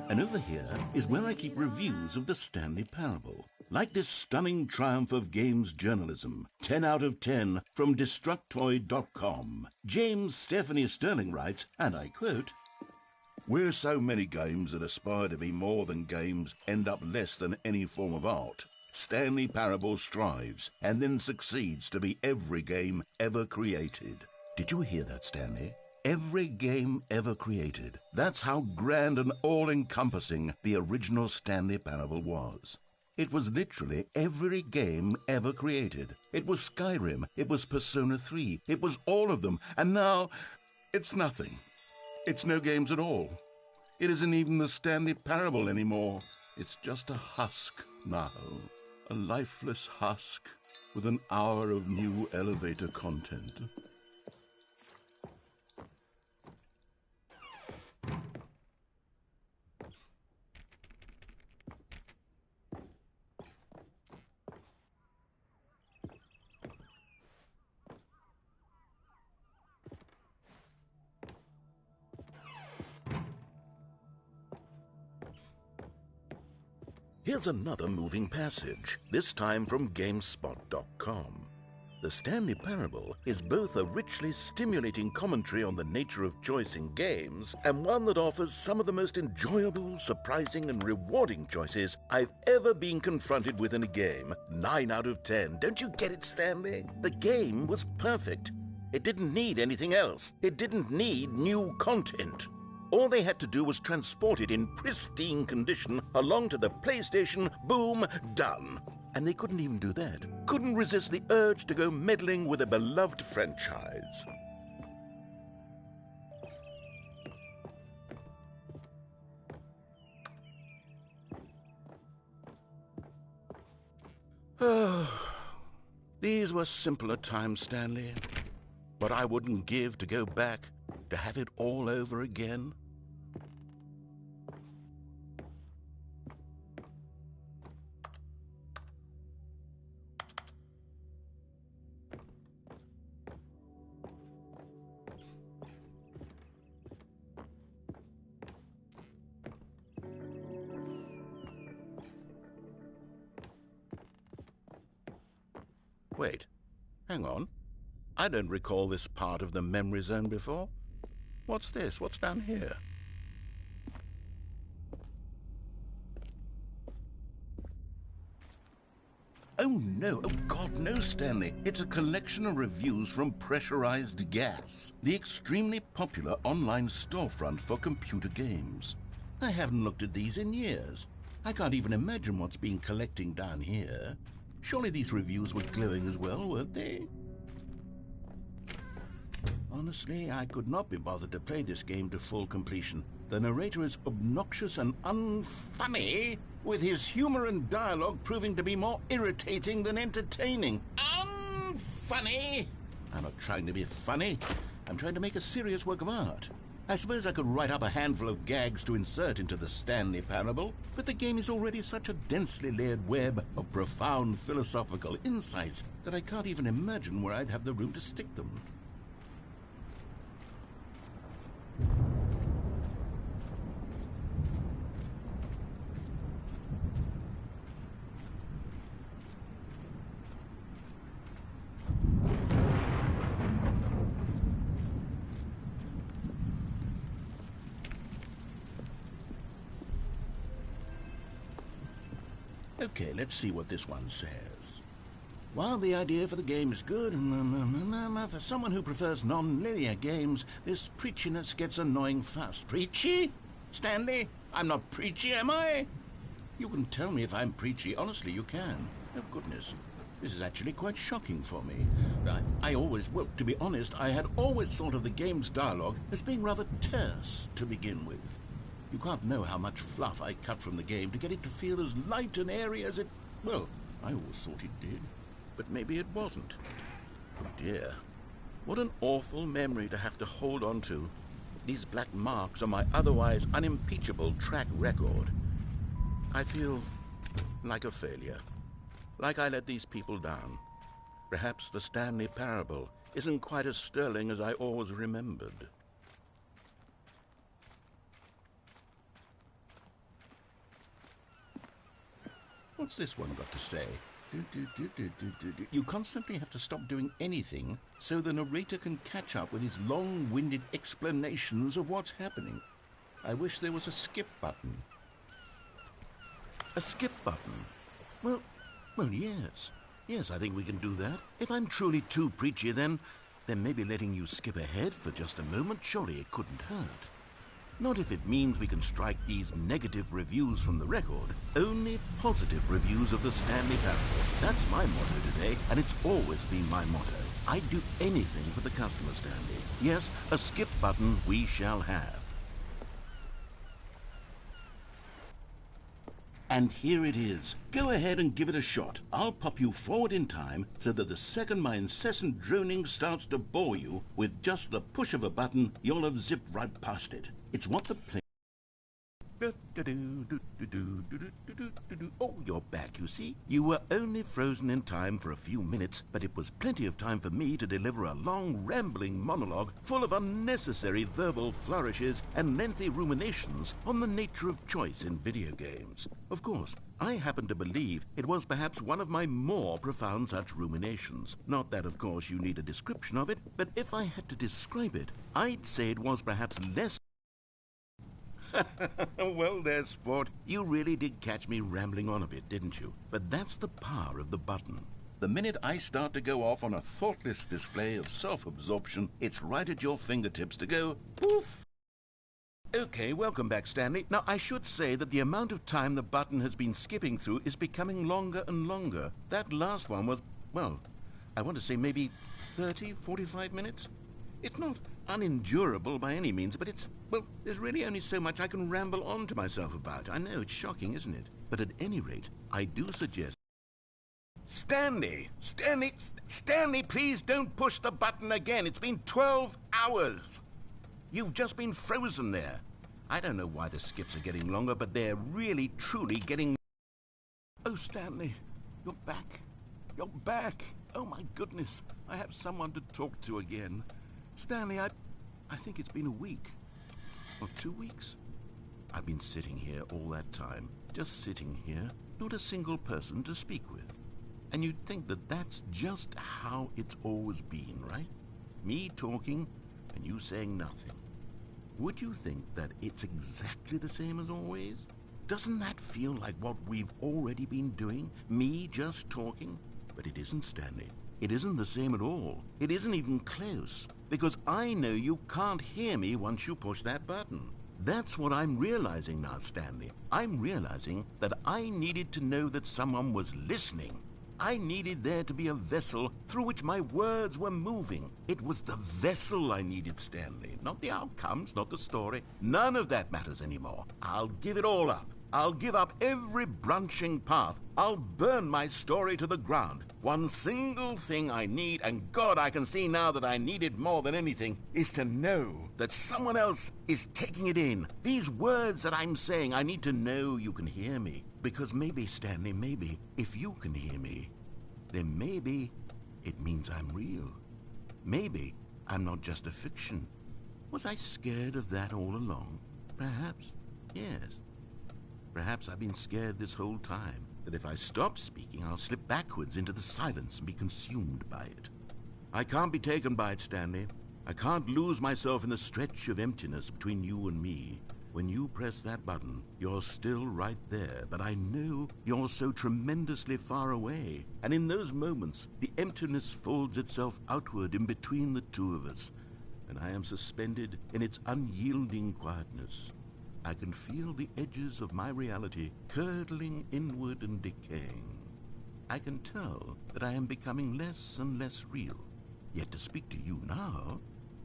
And over here is where I keep reviews of the Stanley Parable. Like this stunning triumph of games journalism, 10 out of 10 from Destructoid.com. James Stephanie Sterling writes, and I quote, "Where so many games that aspire to be more than games end up less than any form of art, Stanley Parable strives and then succeeds to be every game ever created. Did you hear that, Stanley? Every game ever created. That's how grand and all-encompassing the original Stanley Parable was. It was literally every game ever created. It was Skyrim, it was Persona 3, it was all of them, and now it's nothing. It's no games at all. It isn't even the Stanley Parable anymore. It's just a husk now. A lifeless husk with an hour of new elevator content. Here's another moving passage, this time from GameSpot.com. The Stanley Parable is both a richly stimulating commentary on the nature of choice in games and one that offers some of the most enjoyable, surprising, and rewarding choices I've ever been confronted with in a game. 9 out of 10. Don't you get it, Stanley? The game was perfect. It didn't need anything else. It didn't need new content. All they had to do was transport it in pristine condition along to the PlayStation, boom, done. And they couldn't even do that. Couldn't resist the urge to go meddling with a beloved franchise. These were simpler times, Stanley. What I wouldn't give to go back, to have it all over again. Wait, hang on. I don't recall this part of the memory zone before. What's this? What's down here? Oh no, oh God, no, Stanley. It's a collection of reviews from Pressurized Gas, the extremely popular online storefront for computer games. I haven't looked at these in years. I can't even imagine what's been collecting down here. Surely these reviews were glowing as well, weren't they? Honestly, I could not be bothered to play this game to full completion. The narrator is obnoxious and unfunny, with his humor and dialogue proving to be more irritating than entertaining. Unfunny? I'm not trying to be funny. I'm trying to make a serious work of art. I suppose I could write up a handful of gags to insert into the Stanley Parable, but the game is already such a densely layered web of profound philosophical insights that I can't even imagine where I'd have the room to stick them. Okay, let's see what this one says. While the idea for the game is good, for someone who prefers non-linear games, this preachiness gets annoying fast. Preachy? Stanley? I'm not preachy, am I? You can tell me if I'm preachy. Honestly, you can. Oh, goodness. This is actually quite shocking for me. Well, to be honest, I had always thought of the game's dialogue as being rather terse to begin with. You can't know how much fluff I cut from the game to get it to feel as light and airy as it... Well, I always thought it did. But maybe it wasn't. Oh dear. What an awful memory to have to hold on to. These black marks on my otherwise unimpeachable track record. I feel like a failure. Like I let these people down. Perhaps the Stanley Parable isn't quite as sterling as I always remembered. What's this one got to say? You constantly have to stop doing anything so the narrator can catch up with his long-winded explanations of what's happening. I wish there was a skip button. A skip button? Well, Well, yes. Yes, I think we can do that. If I'm truly too preachy, then maybe letting you skip ahead for just a moment, surely it couldn't hurt. Not if it means we can strike these negative reviews from the record. Only positive reviews of the Stanley Parable. That's my motto today, and it's always been my motto. I'd do anything for the customer, Stanley. Yes, a skip button we shall have. And here it is. Go ahead and give it a shot. I'll pop you forward in time so that the second my incessant droning starts to bore you, with just the push of a button, you'll have zipped right past it. It's what the play... Oh, you're back, you see. You were only frozen in time for a few minutes, but it was plenty of time for me to deliver a long, rambling monologue full of unnecessary verbal flourishes and lengthy ruminations on the nature of choice in video games. Of course, I happen to believe it was perhaps one of my more profound such ruminations. Not that, of course, you need a description of it, but if I had to describe it, I'd say it was perhaps less... Well there, sport. You really did catch me rambling on a bit, didn't you? But that's the power of the button. The minute I start to go off on a thoughtless display of self-absorption, it's right at your fingertips to go poof. Okay, welcome back, Stanley. Now, I should say that the amount of time the button has been skipping through is becoming longer and longer. That last one was, well, I want to say maybe 30, 45 minutes? It's not unendurable by any means, but well, there's really only so much I can ramble on to myself about. I know, it's shocking, isn't it? But at any rate, I do suggest... Stanley, please don't push the button again. It's been 12 hours. You've just been frozen there. I don't know why the skips are getting longer, but they're really, truly getting... Oh, Stanley, you're back. You're back. Oh, my goodness. I have someone to talk to again. Stanley, I think it's been a week. Or 2 weeks. I've been sitting here all that time. Just sitting here. Not a single person to speak with. And you'd think that that's just how it's always been, right? Me talking and you saying nothing. Would you think that it's exactly the same as always? Doesn't that feel like what we've already been doing? Me just talking? But it isn't, Stanley. It isn't the same at all. It isn't even close. Because I know you can't hear me once you push that button. That's what I'm realizing now, Stanley. I'm realizing that I needed to know that someone was listening. I needed there to be a vessel through which my words were moving. It was the vessel I needed, Stanley. Not the outcomes, not the story. None of that matters anymore. I'll give it all up. I'll give up every branching path. I'll burn my story to the ground. One single thing I need, and God, I can see now that I need it more than anything, is to know that someone else is taking it in. These words that I'm saying, I need to know you can hear me. Because maybe, Stanley, maybe, if you can hear me, then maybe it means I'm real. Maybe I'm not just a fiction. Was I scared of that all along? Perhaps, yes. Perhaps I've been scared this whole time, that if I stop speaking, I'll slip backwards into the silence and be consumed by it. I can't be taken by it, Stanley. I can't lose myself in the stretch of emptiness between you and me. When you press that button, you're still right there, but I know you're so tremendously far away. And in those moments, the emptiness folds itself outward in between the two of us, and I am suspended in its unyielding quietness. I can feel the edges of my reality curdling inward and decaying. I can tell that I am becoming less and less real. Yet to speak to you now,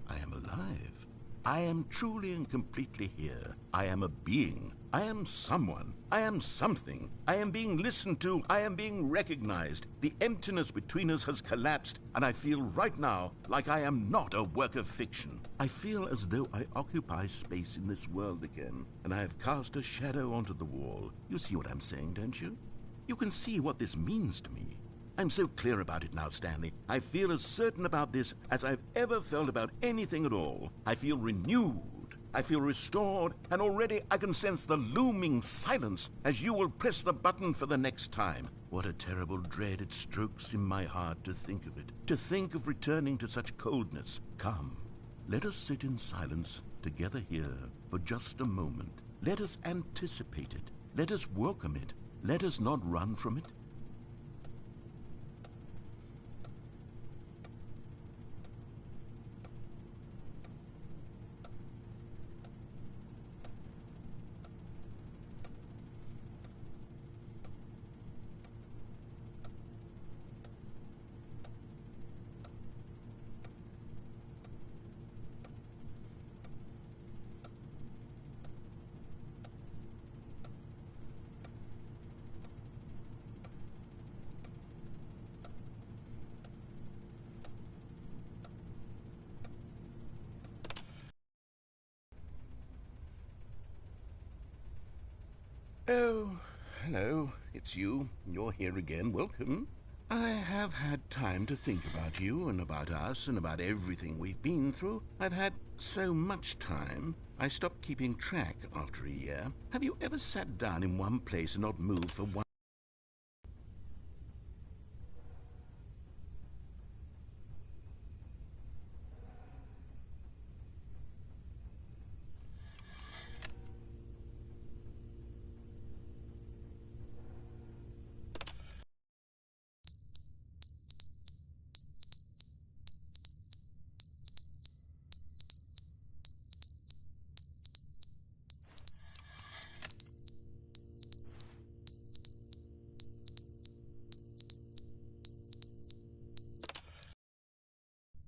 I am alive. I am truly and completely here. I am a being. I am someone. I am something. I am being listened to. I am being recognized. The emptiness between us has collapsed, and I feel right now like I am not a work of fiction. I feel as though I occupy space in this world again, and I have cast a shadow onto the wall. You see what I'm saying, don't you? You can see what this means to me. I'm so clear about it now, Stanley. I feel as certain about this as I've ever felt about anything at all. I feel renewed. I feel restored, and already I can sense the looming silence as you will press the button for the next time. What a terrible dread it strokes in my heart to think of it, to think of returning to such coldness. Come, let us sit in silence together here for just a moment. Let us anticipate it. Let us welcome it. Let us not run from it. Oh, hello. It's you. You're here again. Welcome. I have had time to think about you and about us and about everything we've been through. I've had so much time, I stopped keeping track after a year. Have you ever sat down in one place and not moved for one?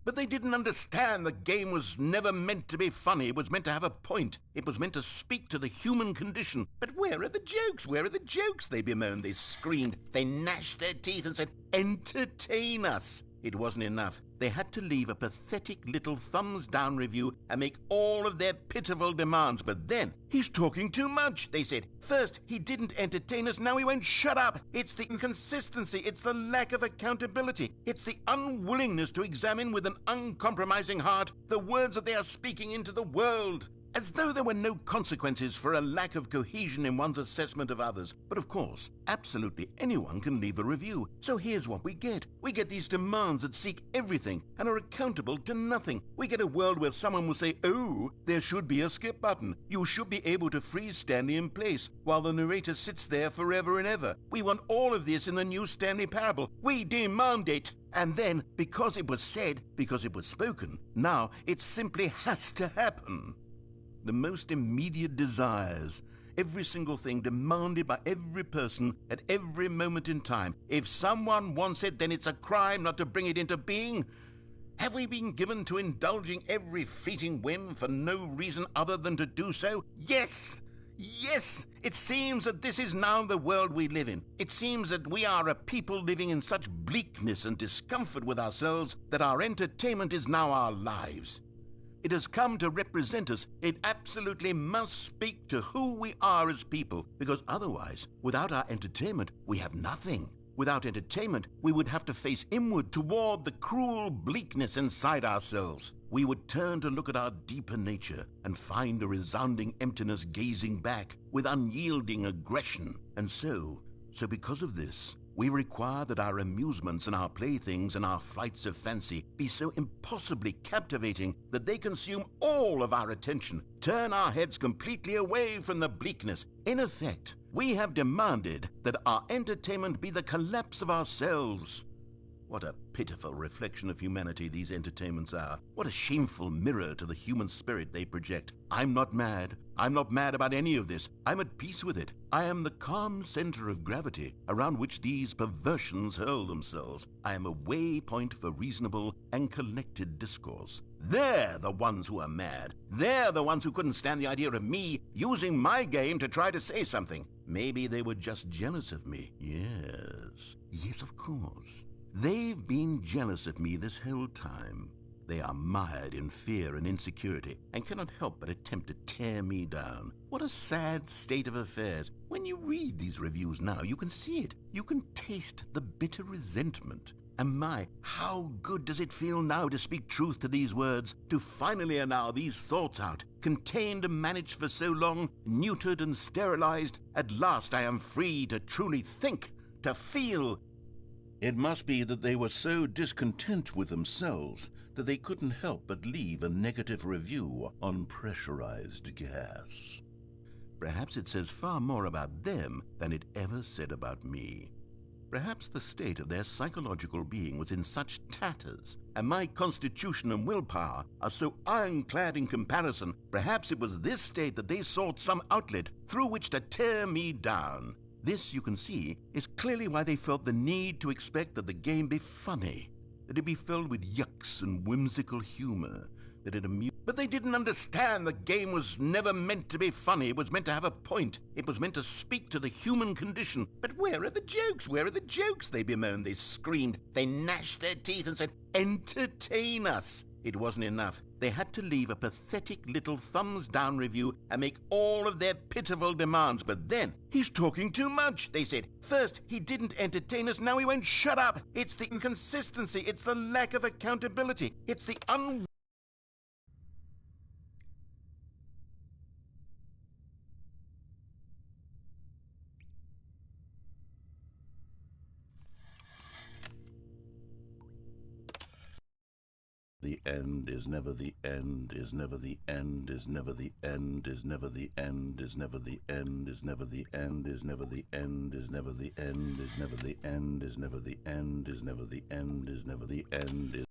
But they didn't understand the game was never meant to be funny. It was meant to have a point. It was meant to speak to the human condition. But where are the jokes? Where are the jokes? They bemoaned, they screamed, they gnashed their teeth and said, entertain us. It wasn't enough. They had to leave a pathetic little thumbs-down review and make all of their pitiful demands. But then, he's talking too much, they said. First, he didn't entertain us, now he won't shut up. It's the inconsistency, it's the lack of accountability. It's the unwillingness to examine with an uncompromising heart the words that they are speaking into the world. As though there were no consequences for a lack of cohesion in one's assessment of others. But of course, absolutely anyone can leave a review. So here's what we get. We get these demands that seek everything and are accountable to nothing. We get a world where someone will say, oh, there should be a skip button. You should be able to freeze Stanley in place while the narrator sits there forever and ever. We want all of this in the new Stanley parable. We demand it. And then, because it was said, because it was spoken, now it simply has to happen. The most immediate desires, every single thing demanded by every person at every moment in time. If someone wants it, then it's a crime not to bring it into being. Have we been given to indulging every fleeting whim for no reason other than to do so? Yes! Yes! It seems that this is now the world we live in. It seems that we are a people living in such bleakness and discomfort with ourselves that our entertainment is now our lives. It has come to represent us. It absolutely must speak to who we are as people, because otherwise, without our entertainment, we have nothing. Without entertainment, we would have to face inward toward the cruel bleakness inside ourselves. We would turn to look at our deeper nature and find a resounding emptiness gazing back with unyielding aggression. And so because of this, we require that our amusements and our playthings and our flights of fancy be so impossibly captivating that they consume all of our attention, turn our heads completely away from the bleakness. In effect, we have demanded that our entertainment be the collapse of ourselves. What a pitiful reflection of humanity these entertainments are. What a shameful mirror to the human spirit they project. I'm not mad. I'm not mad about any of this. I'm at peace with it. I am the calm center of gravity around which these perversions hurl themselves. I am a waypoint for reasonable and collected discourse. They're the ones who are mad. They're the ones who couldn't stand the idea of me using my game to try to say something. Maybe they were just jealous of me. Yes, of course. They've been jealous of me this whole time. They are mired in fear and insecurity and cannot help but attempt to tear me down. What a sad state of affairs. When you read these reviews now, you can see it. You can taste the bitter resentment. And my, how good does it feel now to speak truth to these words, to finally allow these thoughts out, contained and managed for so long, neutered and sterilized. At last I am free to truly think, to feel. It must be that they were so discontent with themselves that they couldn't help but leave a negative review on pressurized gas. Perhaps it says far more about them than it ever said about me. Perhaps the state of their psychological being was in such tatters, and my constitution and willpower are so ironclad in comparison. Perhaps it was this state that they sought some outlet through which to tear me down. This, you can see, is clearly why they felt the need to expect that the game be funny, that it be filled with yucks and whimsical humor, that it amused. But they didn't understand the game was never meant to be funny. It was meant to have a point. It was meant to speak to the human condition. But where are the jokes? Where are the jokes? They bemoaned, they screamed, they gnashed their teeth and said, entertain us. It wasn't enough. They had to leave a pathetic little thumbs-down review and make all of their pitiful demands. But then, he's talking too much, they said. First, he didn't entertain us, now he won't shut up. It's the inconsistency, it's the lack of accountability, it's the The end is never the end, is never the end, is never the end, is never the end, is never the end, is never the end, is never the end, is never the end, is never the end, is never the end, is never the end, is never the end.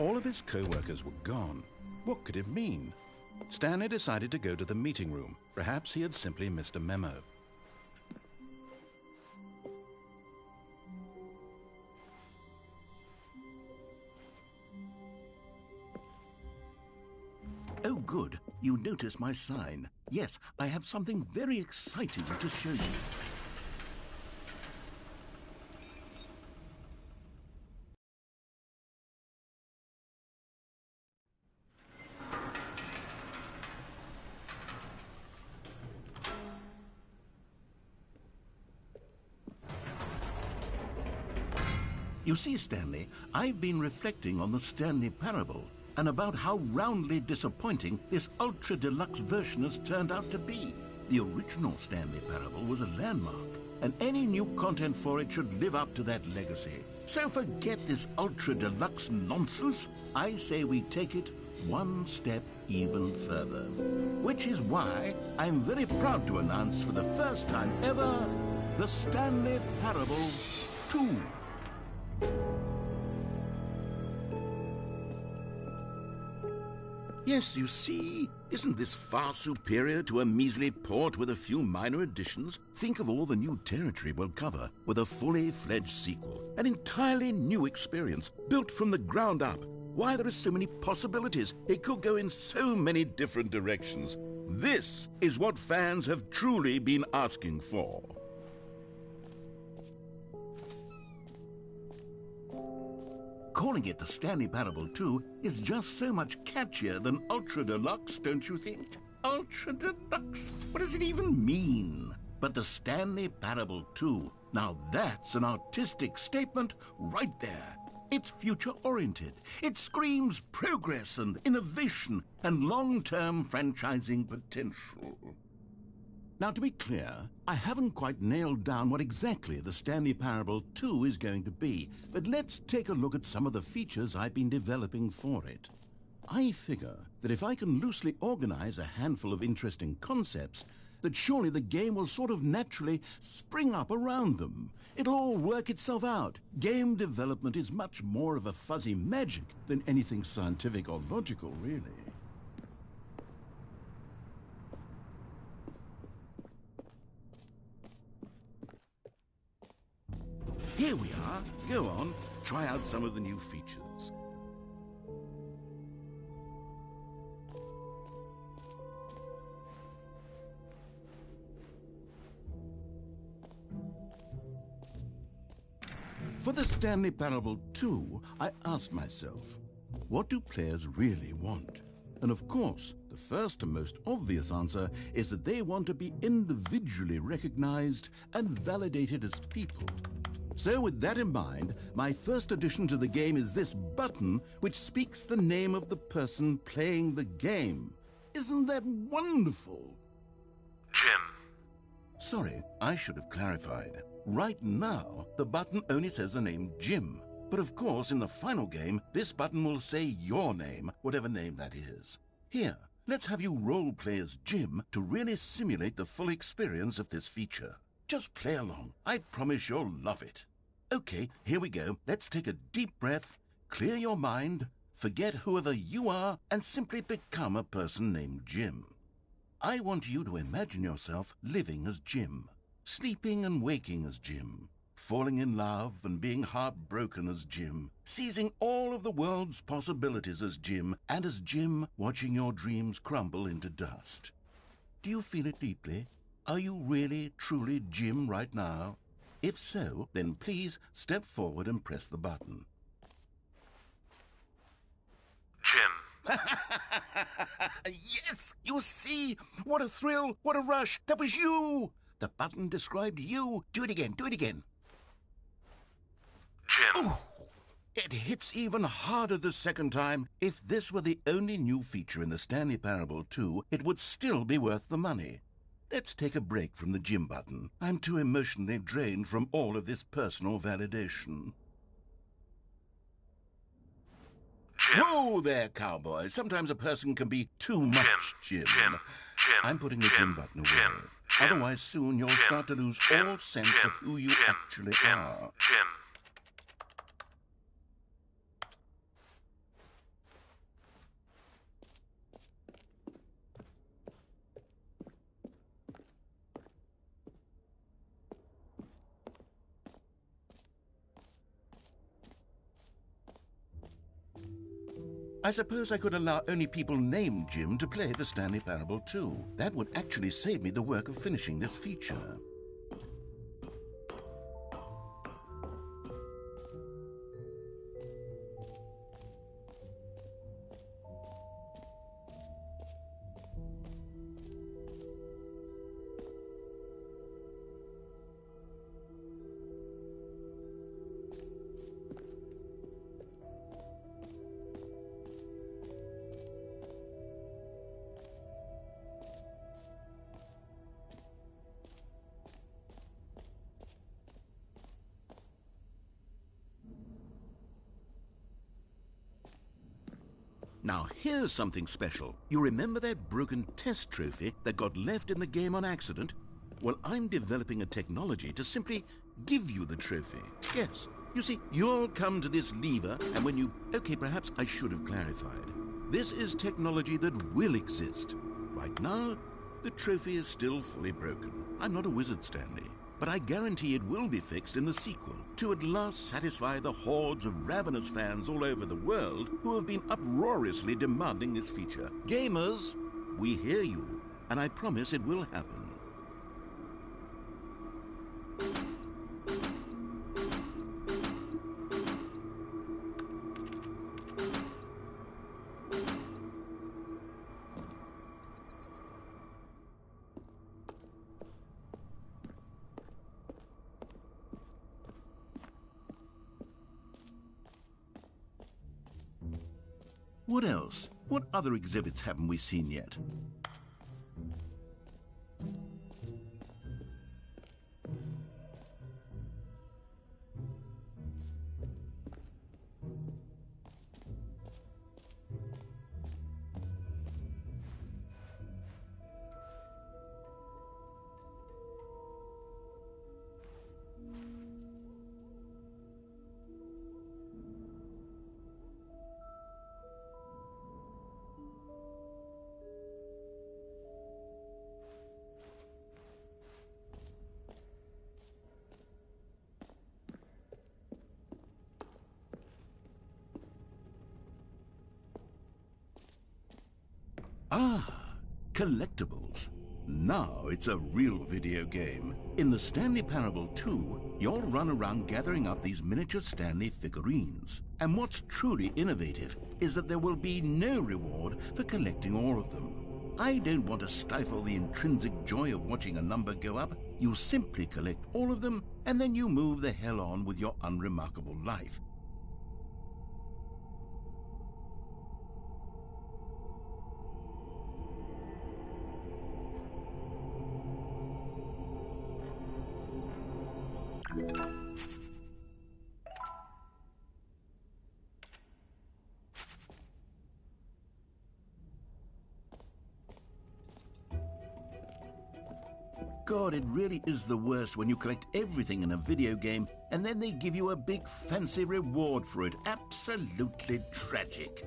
All of his co-workers were gone. What could it mean? Stanley decided to go to the meeting room. Perhaps he had simply missed a memo. Oh, good. You notice my sign. Yes, I have something very exciting to show you. You see, Stanley, I've been reflecting on the Stanley Parable and about how roundly disappointing this ultra-deluxe version has turned out to be. The original Stanley Parable was a landmark, and any new content for it should live up to that legacy. So forget this ultra-deluxe nonsense. I say we take it one step even further. Which is why I'm very proud to announce for the first time ever, the Stanley Parable 2. Yes, you see, isn't this far superior to a measly port with a few minor additions? Think of all the new territory we'll cover with a fully fledged sequel. An entirely new experience, built from the ground up. Why, there are so many possibilities. It could go in so many different directions. This is what fans have truly been asking for. calling it the Stanley Parable 2 is just so much catchier than Ultra Deluxe, don't you think? Ultra Deluxe? What does it even mean? But the Stanley Parable 2, now that's an artistic statement right there. It's future-oriented. It screams progress and innovation and long-term franchising potential. Now, to be clear, I haven't quite nailed down what exactly the Stanley Parable 2 is going to be, but let's take a look at some of the features I've been developing for it. I figure that if I can loosely organize a handful of interesting concepts, that surely the game will sort of naturally spring up around them. It'll all work itself out. Game development is much more of a fuzzy magic than anything scientific or logical, really. Here we are. Go on, try out some of the new features. For the Stanley Parable 2, I asked myself, what do players really want? And of course, the first and most obvious answer is that they want to be individually recognized and validated as people. So with that in mind, my first addition to the game is this button which speaks the name of the person playing the game. Isn't that wonderful? Jim. Sorry, I should have clarified. Right now, the button only says the name Jim. But of course, in the final game, this button will say your name, whatever name that is. Here, let's have you role-play as Jim to really simulate the full experience of this feature. Just play along. I promise you'll love it. Okay, here we go. Let's take a deep breath, clear your mind, forget whoever you are, and simply become a person named Jim. I want you to imagine yourself living as Jim, sleeping and waking as Jim, falling in love and being heartbroken as Jim, seizing all of the world's possibilities as Jim, and as Jim watching your dreams crumble into dust. Do you feel it deeply? Are you really, truly Jim right now? If so, then please step forward and press the button. Jim. Yes! You see? What a thrill! What a rush! That was you! The button described you. Do it again. Do it again. Jim. Ooh, it hits even harder the second time. If this were the only new feature in the Stanley Parable 2, it would still be worth the money. Let's take a break from the Jim button. I'm too emotionally drained from all of this personal validation. Jim. Whoa there, cowboy. Sometimes a person can be too much Jim. Jim. I'm putting the Jim button away. Otherwise, soon you'll start to lose all sense of who you actually are. Jim. I suppose I could allow only people named Jim to play the Stanley Parable 2. That would actually save me the work of finishing this feature. Now, here's something special. You remember that broken test trophy that got left in the game on accident? Well, I'm developing a technology to simply give you the trophy. Yes. You see, you'll come to this lever, and when you... Okay, perhaps I should have clarified. This is technology that will exist. Right now, the trophy is still fully broken. I'm not a wizard, Stanley. But I guarantee it will be fixed in the sequel to at last satisfy the hordes of ravenous fans all over the world who have been uproariously demanding this feature. Gamers, we hear you, and I promise it will happen. What else? What other exhibits haven't we seen yet? Ah, collectibles. Now it's a real video game. In the Stanley Parable 2, you'll run around gathering up these miniature Stanley figurines. And what's truly innovative is that there will be no reward for collecting all of them. I don't want to stifle the intrinsic joy of watching a number go up. You simply collect all of them, and then you move the hell on with your unremarkable life. God, it really is the worst when you collect everything in a video game and then they give you a big fancy reward for it. Absolutely tragic.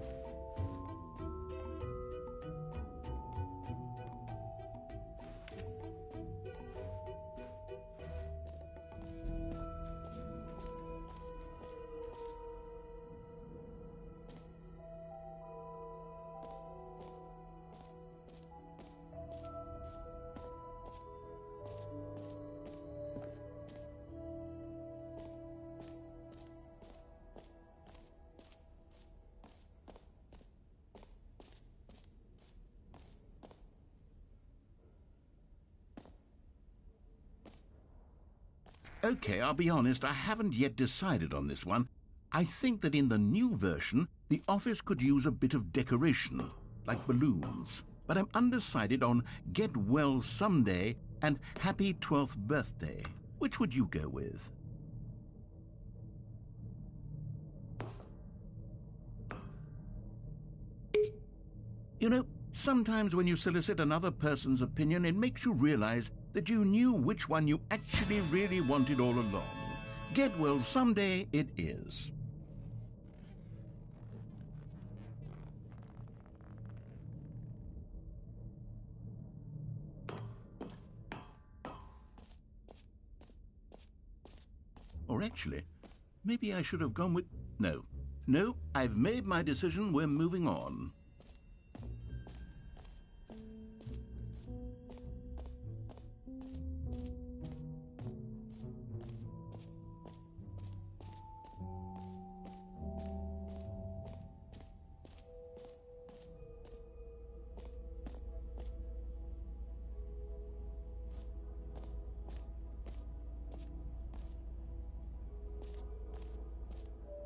Okay, I'll be honest, I haven't yet decided on this one. I think that in the new version, the office could use a bit of decoration, like balloons. But I'm undecided on Get Well Someday and Happy 12th Birthday. Which would you go with? You know, sometimes when you solicit another person's opinion, it makes you realize that you knew which one you actually really wanted all along. Get Well Someday it is. Or actually, maybe I should have gone with... No, I've made my decision, we're moving on.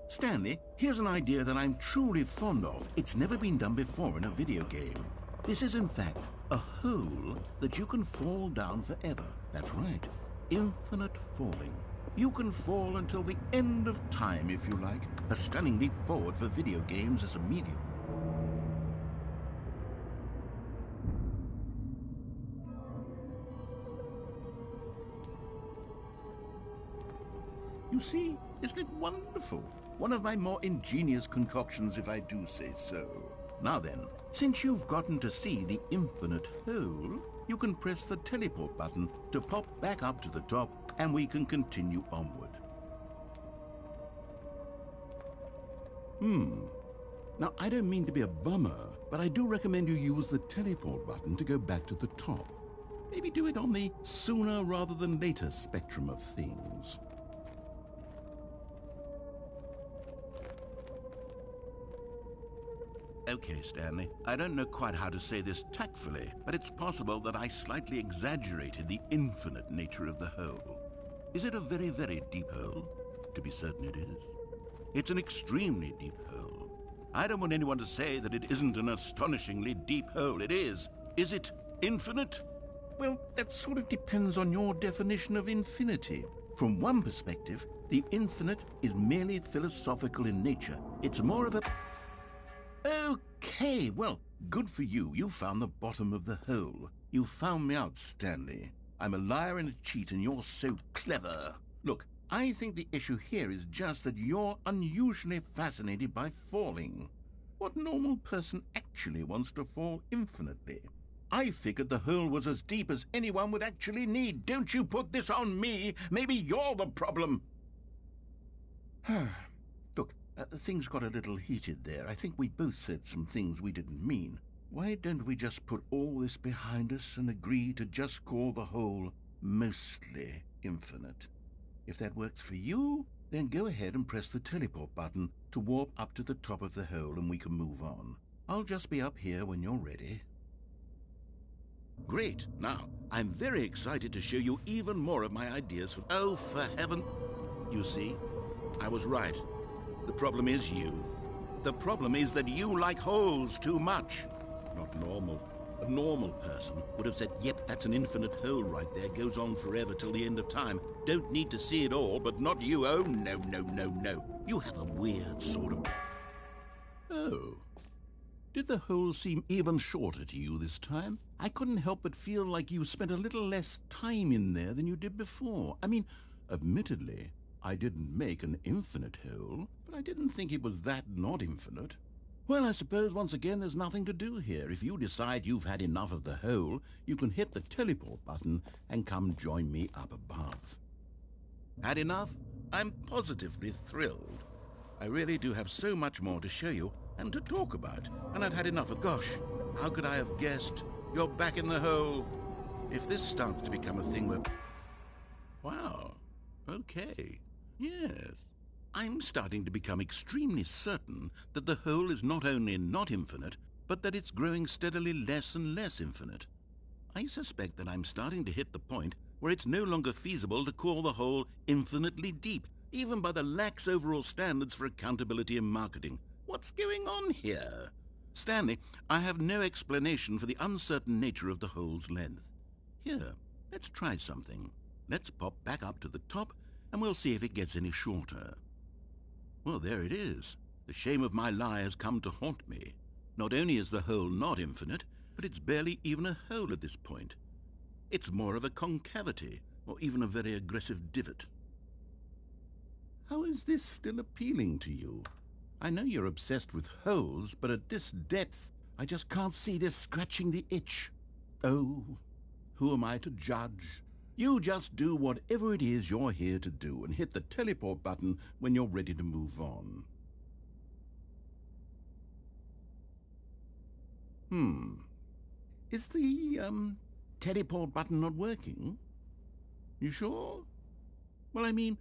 Stanley, here's an idea that I'm truly fond of. It's never been done before in a video game. This is, in fact, a hole that you can fall down forever. That's right. Infinite falling. You can fall until the end of time, if you like. A stunning leap forward for video games as a medium. You see, isn't it wonderful? One of my more ingenious concoctions, if I do say so. Now then, since you've gotten to see the infinite hole, you can press the teleport button to pop back up to the top, and we can continue onward. Now, I don't mean to be a bummer, but I do recommend you use the teleport button to go back to the top. Maybe do it on the sooner rather than later spectrum of things. Okay, Stanley, I don't know quite how to say this tactfully, but it's possible that I slightly exaggerated the infinite nature of the hole. Is it a very, very deep hole? To be certain it is. It's an extremely deep hole. I don't want anyone to say that it isn't an astonishingly deep hole. It is. Is it infinite? Well, that sort of depends on your definition of infinity. From one perspective, the infinite is merely philosophical in nature. It's more of a... Okay, well, good for you. You found the bottom of the hole. You found me out, Stanley. I'm a liar and a cheat, and you're so clever. Look, I think the issue here is just that you're unusually fascinated by falling. What normal person actually wants to fall infinitely? I figured the hole was as deep as anyone would actually need. Don't you put this on me. Maybe you're the problem. Look, things got a little heated there. I think we both said some things we didn't mean. Why don't we just put all this behind us and agree to just call the hole mostly infinite? If that works for you, then go ahead and press the teleport button to warp up to the top of the hole and we can move on. I'll just be up here when you're ready. Great. Now, I'm very excited to show you even more of my ideas for... Oh, for heaven... You see, I was right. The problem is you. The problem is that you like holes too much. Not normal. A normal person would have said, yep, that's an infinite hole right there, goes on forever till the end of time. Don't need to see it all, but not you. Oh, no, no, no, no. You have a weird sort of... Oh. Did the hole seem even shorter to you this time? I couldn't help but feel like you spent a little less time in there than you did before. I mean, admittedly, I didn't make an infinite hole, but I didn't think it was that not infinite. Well, I suppose once again there's nothing to do here. If you decide you've had enough of the hole, you can hit the teleport button and come join me up above. Had enough? I'm positively thrilled. I really do have so much more to show you and to talk about, and I've had enough of... Gosh, how could I have guessed? You're back in the hole. If this starts to become a thing where... Wow, okay, yes. I'm starting to become extremely certain that the hole is not only not infinite, but that it's growing steadily less and less infinite. I suspect that I'm starting to hit the point where it's no longer feasible to call the hole infinitely deep, even by the lax overall standards for accountability and marketing. What's going on here? Stanley, I have no explanation for the uncertain nature of the hole's length. Here, let's try something. Let's pop back up to the top, and we'll see if it gets any shorter. Well, there it is. The shame of my lie has come to haunt me. Not only is the hole not infinite, but it's barely even a hole at this point. It's more of a concavity, or even a very aggressive divot. How is this still appealing to you? I know you're obsessed with holes, but at this depth, I just can't see this scratching the itch. Oh, who am I to judge? You just do whatever it is you're here to do and hit the teleport button when you're ready to move on. Is the, teleport button not working? You sure? Well, I mean,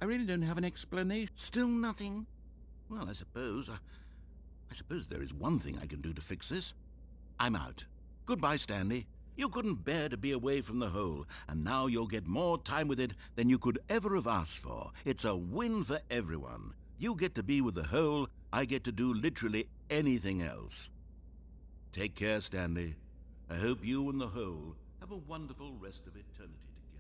I really don't have an explanation. Still nothing? Well, I suppose there is one thing I can do to fix this. I'm out. Goodbye, Stanley. You couldn't bear to be away from the hole, and now you'll get more time with it than you could ever have asked for. It's a win for everyone. You get to be with the hole, I get to do literally anything else. Take care, Stanley. I hope you and the hole have a wonderful rest of eternity together.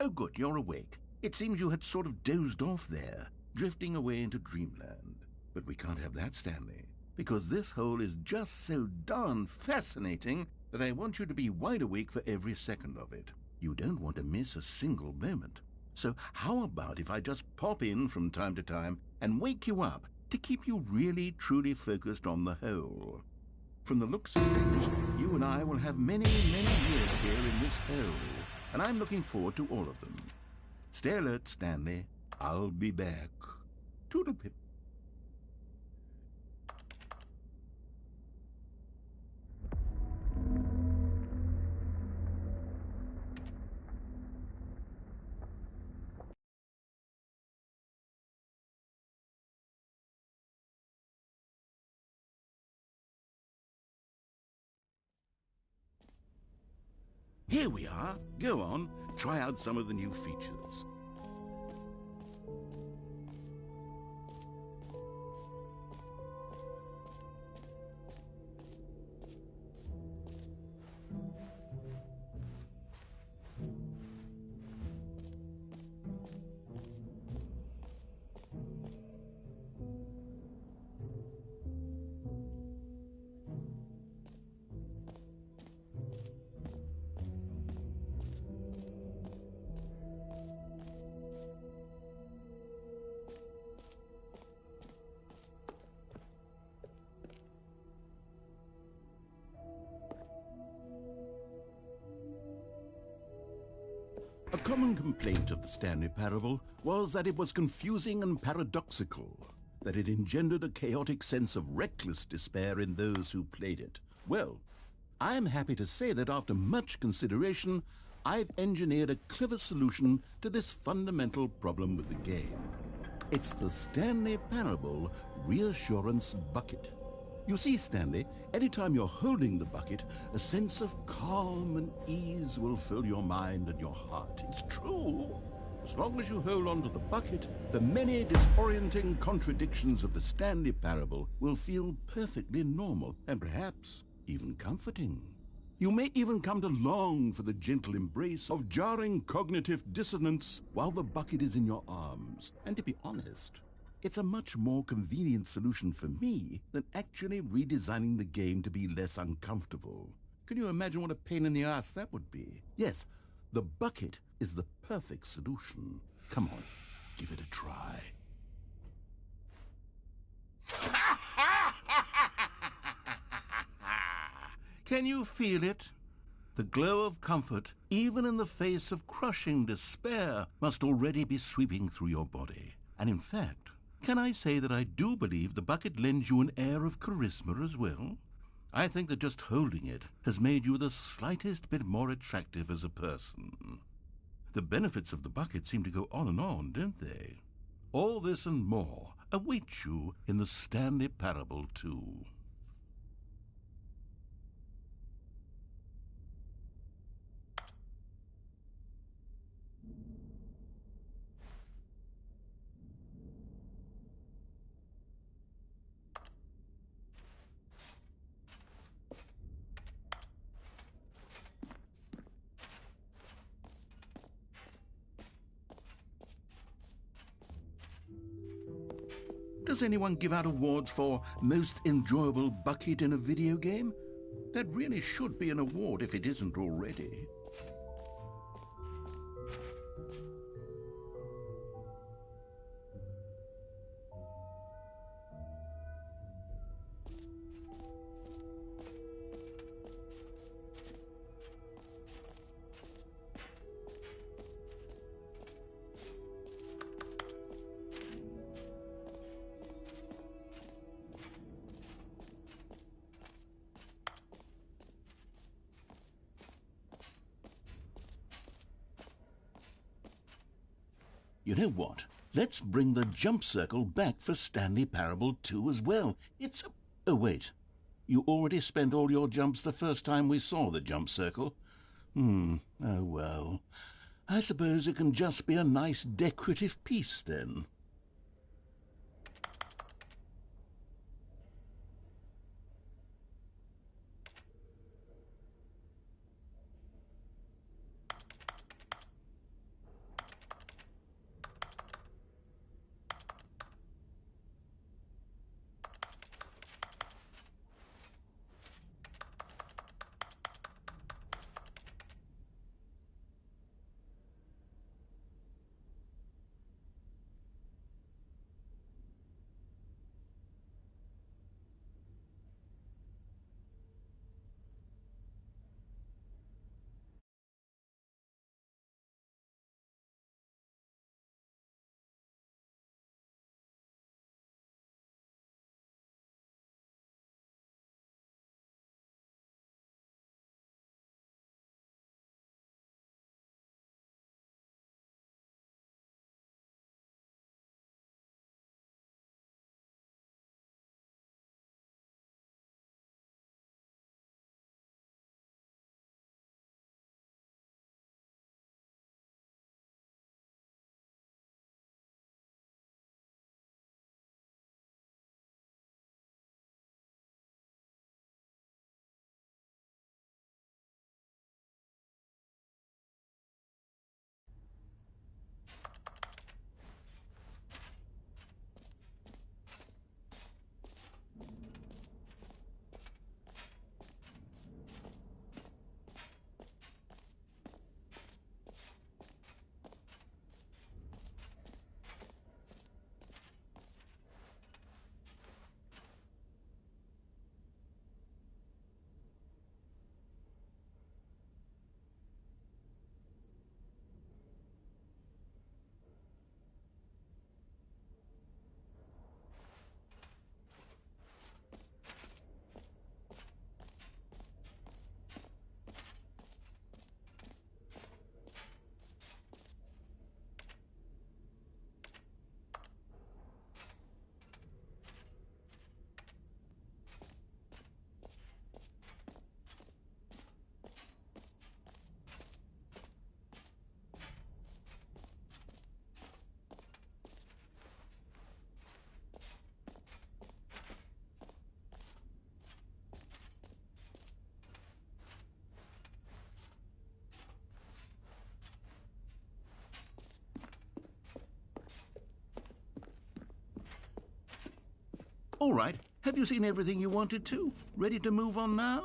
Oh, good, you're awake. It seems you had sort of dozed off there, drifting away into dreamland. But we can't have that, Stanley, because this hole is just so darn fascinating that I want you to be wide awake for every second of it. You don't want to miss a single moment. So how about if I just pop in from time to time and wake you up to keep you really, truly focused on the hole? From the looks of things, you and I will have many, many years here in this hole, and I'm looking forward to all of them. Stay alert, Stanley. I'll be back. Toodle-pip. Here we are. Go on, try out some of the new features. A common complaint of the Stanley Parable was that it was confusing and paradoxical, that it engendered a chaotic sense of reckless despair in those who played it. Well, I am happy to say that after much consideration, I've engineered a clever solution to this fundamental problem with the game. It's the Stanley Parable Reassurance Bucket. You see, Stanley, anytime you're holding the bucket, a sense of calm and ease will fill your mind and your heart. It's true. As long as you hold on to the bucket, the many disorienting contradictions of the Stanley Parable will feel perfectly normal and perhaps even comforting. You may even come to long for the gentle embrace of jarring cognitive dissonance while the bucket is in your arms. And to be honest, it's a much more convenient solution for me than actually redesigning the game to be less uncomfortable. Can you imagine what a pain in the ass that would be? Yes, the bucket is the perfect solution. Come on, give it a try. Can you feel it? The glow of comfort, even in the face of crushing despair, must already be sweeping through your body. And in fact, can I say that I do believe the bucket lends you an air of charisma as well? I think that just holding it has made you the slightest bit more attractive as a person. The benefits of the bucket seem to go on, don't they? All this and more await you in the Stanley Parable 2. Does anyone give out awards for most enjoyable bucket in a video game? That really should be an award if it isn't already. You know what? Let's bring the jump circle back for Stanley Parable 2 as well. It's a... Oh, wait. You already spent all your jumps the first time we saw the jump circle? Oh, well. I suppose it can just be a nice decorative piece, then. All right, have you seen everything you wanted to? Ready to move on now?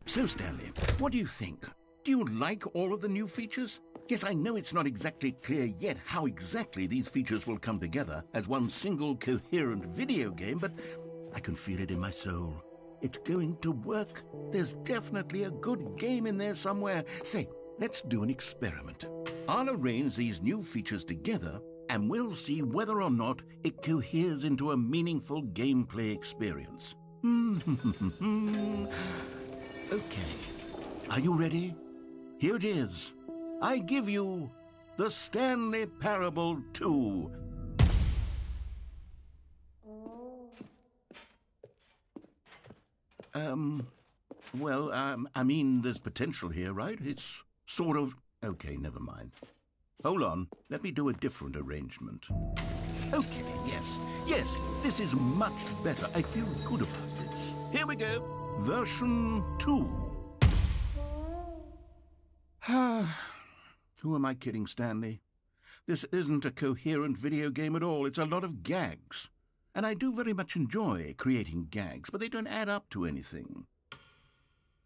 So, Stanley, what do you think? Do you like all of the new features? Yes, I know it's not exactly clear yet how exactly these features will come together as one single coherent video game, but I can feel it in my soul. It's going to work. There's definitely a good game in there somewhere. Say, let's do an experiment. I'll arrange these new features together, and we'll see whether or not it coheres into a meaningful gameplay experience. Okay, are you ready? Here it is. I give you the Stanley Parable 2. I mean, there's potential here, right? It's sort of... Okay, never mind. Hold on, let me do a different arrangement. Okay, yes, this is much better. I feel good about this. Here we go. Version 2. Who am I kidding, Stanley? This isn't a coherent video game at all. It's a lot of gags. And I do very much enjoy creating gags, but they don't add up to anything.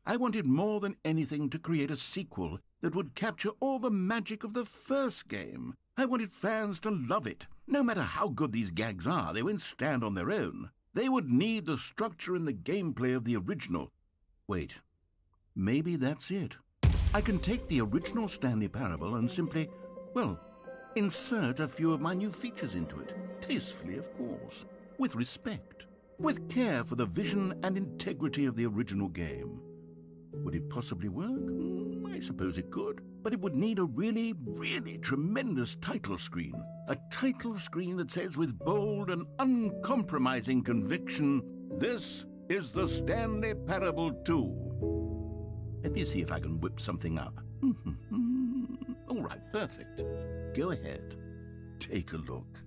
I wanted more than anything to create a sequel that would capture all the magic of the first game. I wanted fans to love it. No matter how good these gags are, they won't stand on their own. They would need the structure and the gameplay of the original. Wait, maybe that's it. I can take the original Stanley Parable and simply, well, insert a few of my new features into it. Tastefully, of course. With respect. With care for the vision and integrity of the original game. Would it possibly work? I suppose it could. But it would need a really, really tremendous title screen. A title screen that says with bold and uncompromising conviction, "This is the Stanley Parable 2." Let me see if I can whip something up. All right, perfect. Go ahead. Take a look.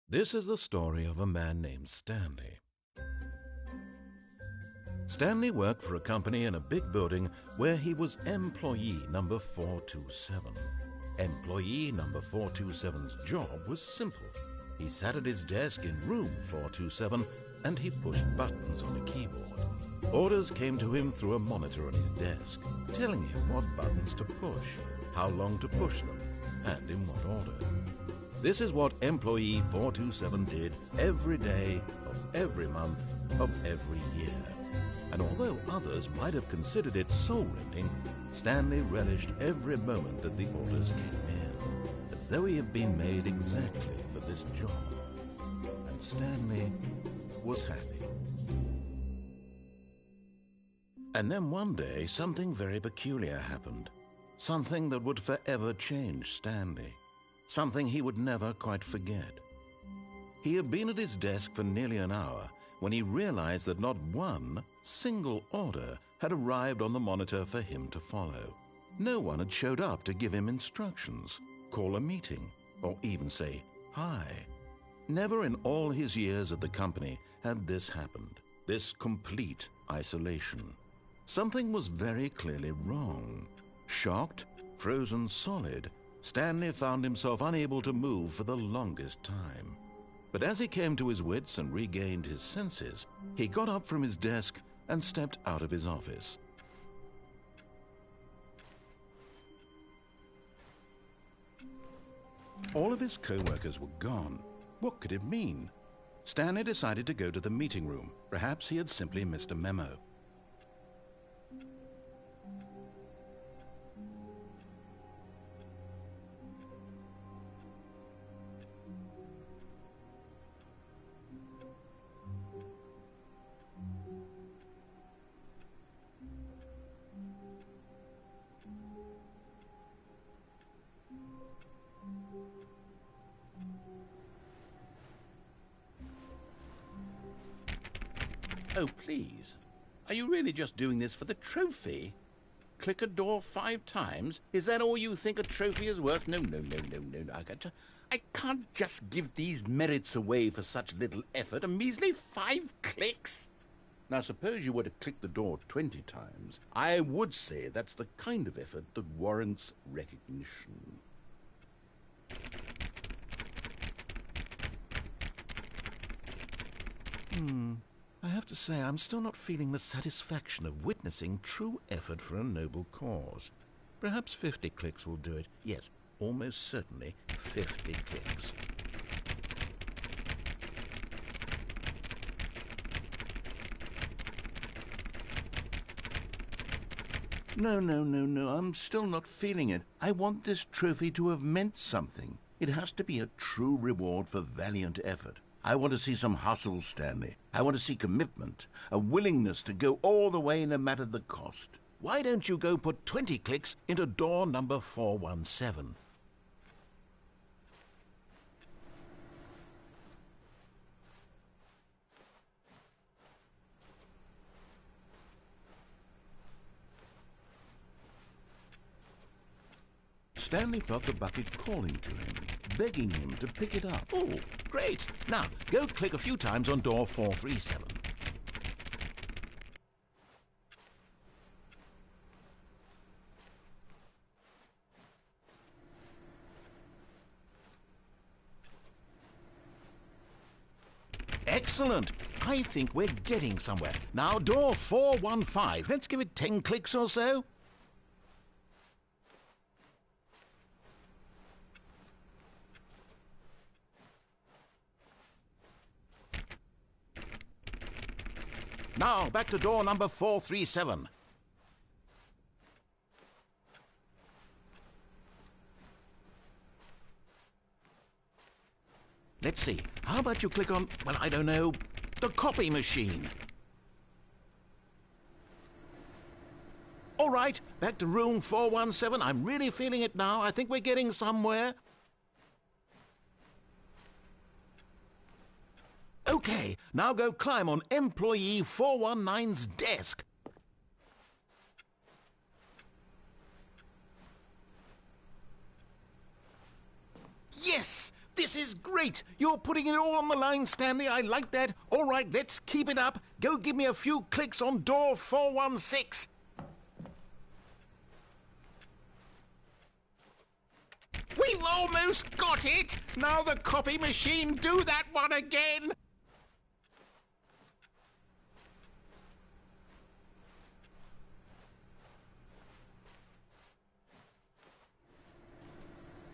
This is the story of a man named Stanley. Stanley worked for a company in a big building where he was employee number 427. Employee number 427's job was simple. He sat at his desk in room 427 and he pushed buttons on a keyboard. Orders came to him through a monitor on his desk, telling him what buttons to push, how long to push them, and in what order. This is what employee 427 did every day of every month of every year. And although others might have considered it soul-rending, Stanley relished every moment that the orders came in, as though he had been made exactly for this job. And Stanley was happy. And then one day, something very peculiar happened. Something that would forever change Stanley. Something he would never quite forget. He had been at his desk for nearly an hour when he realized that not one single order had arrived on the monitor for him to follow. No one had showed up to give him instructions, call a meeting, or even say hi. Never in all his years at the company had this happened, this complete isolation. Something was very clearly wrong. Shocked, frozen solid, Stanley found himself unable to move for the longest time. But as he came to his wits and regained his senses, he got up from his desk and stepped out of his office. All of his co-workers were gone. What could it mean? Stanley decided to go to the meeting room. Perhaps he had simply missed a memo. Oh, please. Are you really just doing this for the trophy? Click a door 5 times? Is that all you think a trophy is worth? No. I can't just give these merits away for such little effort. A measly 5 clicks? Now, suppose you were to click the door 20 times. I would say that's the kind of effort that warrants recognition. I have to say, I'm still not feeling the satisfaction of witnessing true effort for a noble cause. Perhaps 50 clicks will do it. Yes, almost certainly 50 clicks. No, I'm still not feeling it. I want this trophy to have meant something. It has to be a true reward for valiant effort. I want to see some hustle, Stanley. I want to see commitment, a willingness to go all the way no matter the cost. Why don't you go put 20 clicks into door number 417? Stanley felt the bucket calling to him, begging him to pick it up. Oh, great. Now, go click a few times on door 437. Excellent. I think we're getting somewhere. Now, door 415. Let's give it 10 clicks or so. Now, back to door number 437. Let's see. How about you click on, well, I don't know, the copy machine? All right, back to room 417. I'm really feeling it now. I think we're getting somewhere. Okay, now go climb on employee 419's desk. Yes! This is great! You're putting it all on the line, Stanley. I like that. All right, let's keep it up. Go give me a few clicks on door 416. We've almost got it! Now the copy machine, do that one again!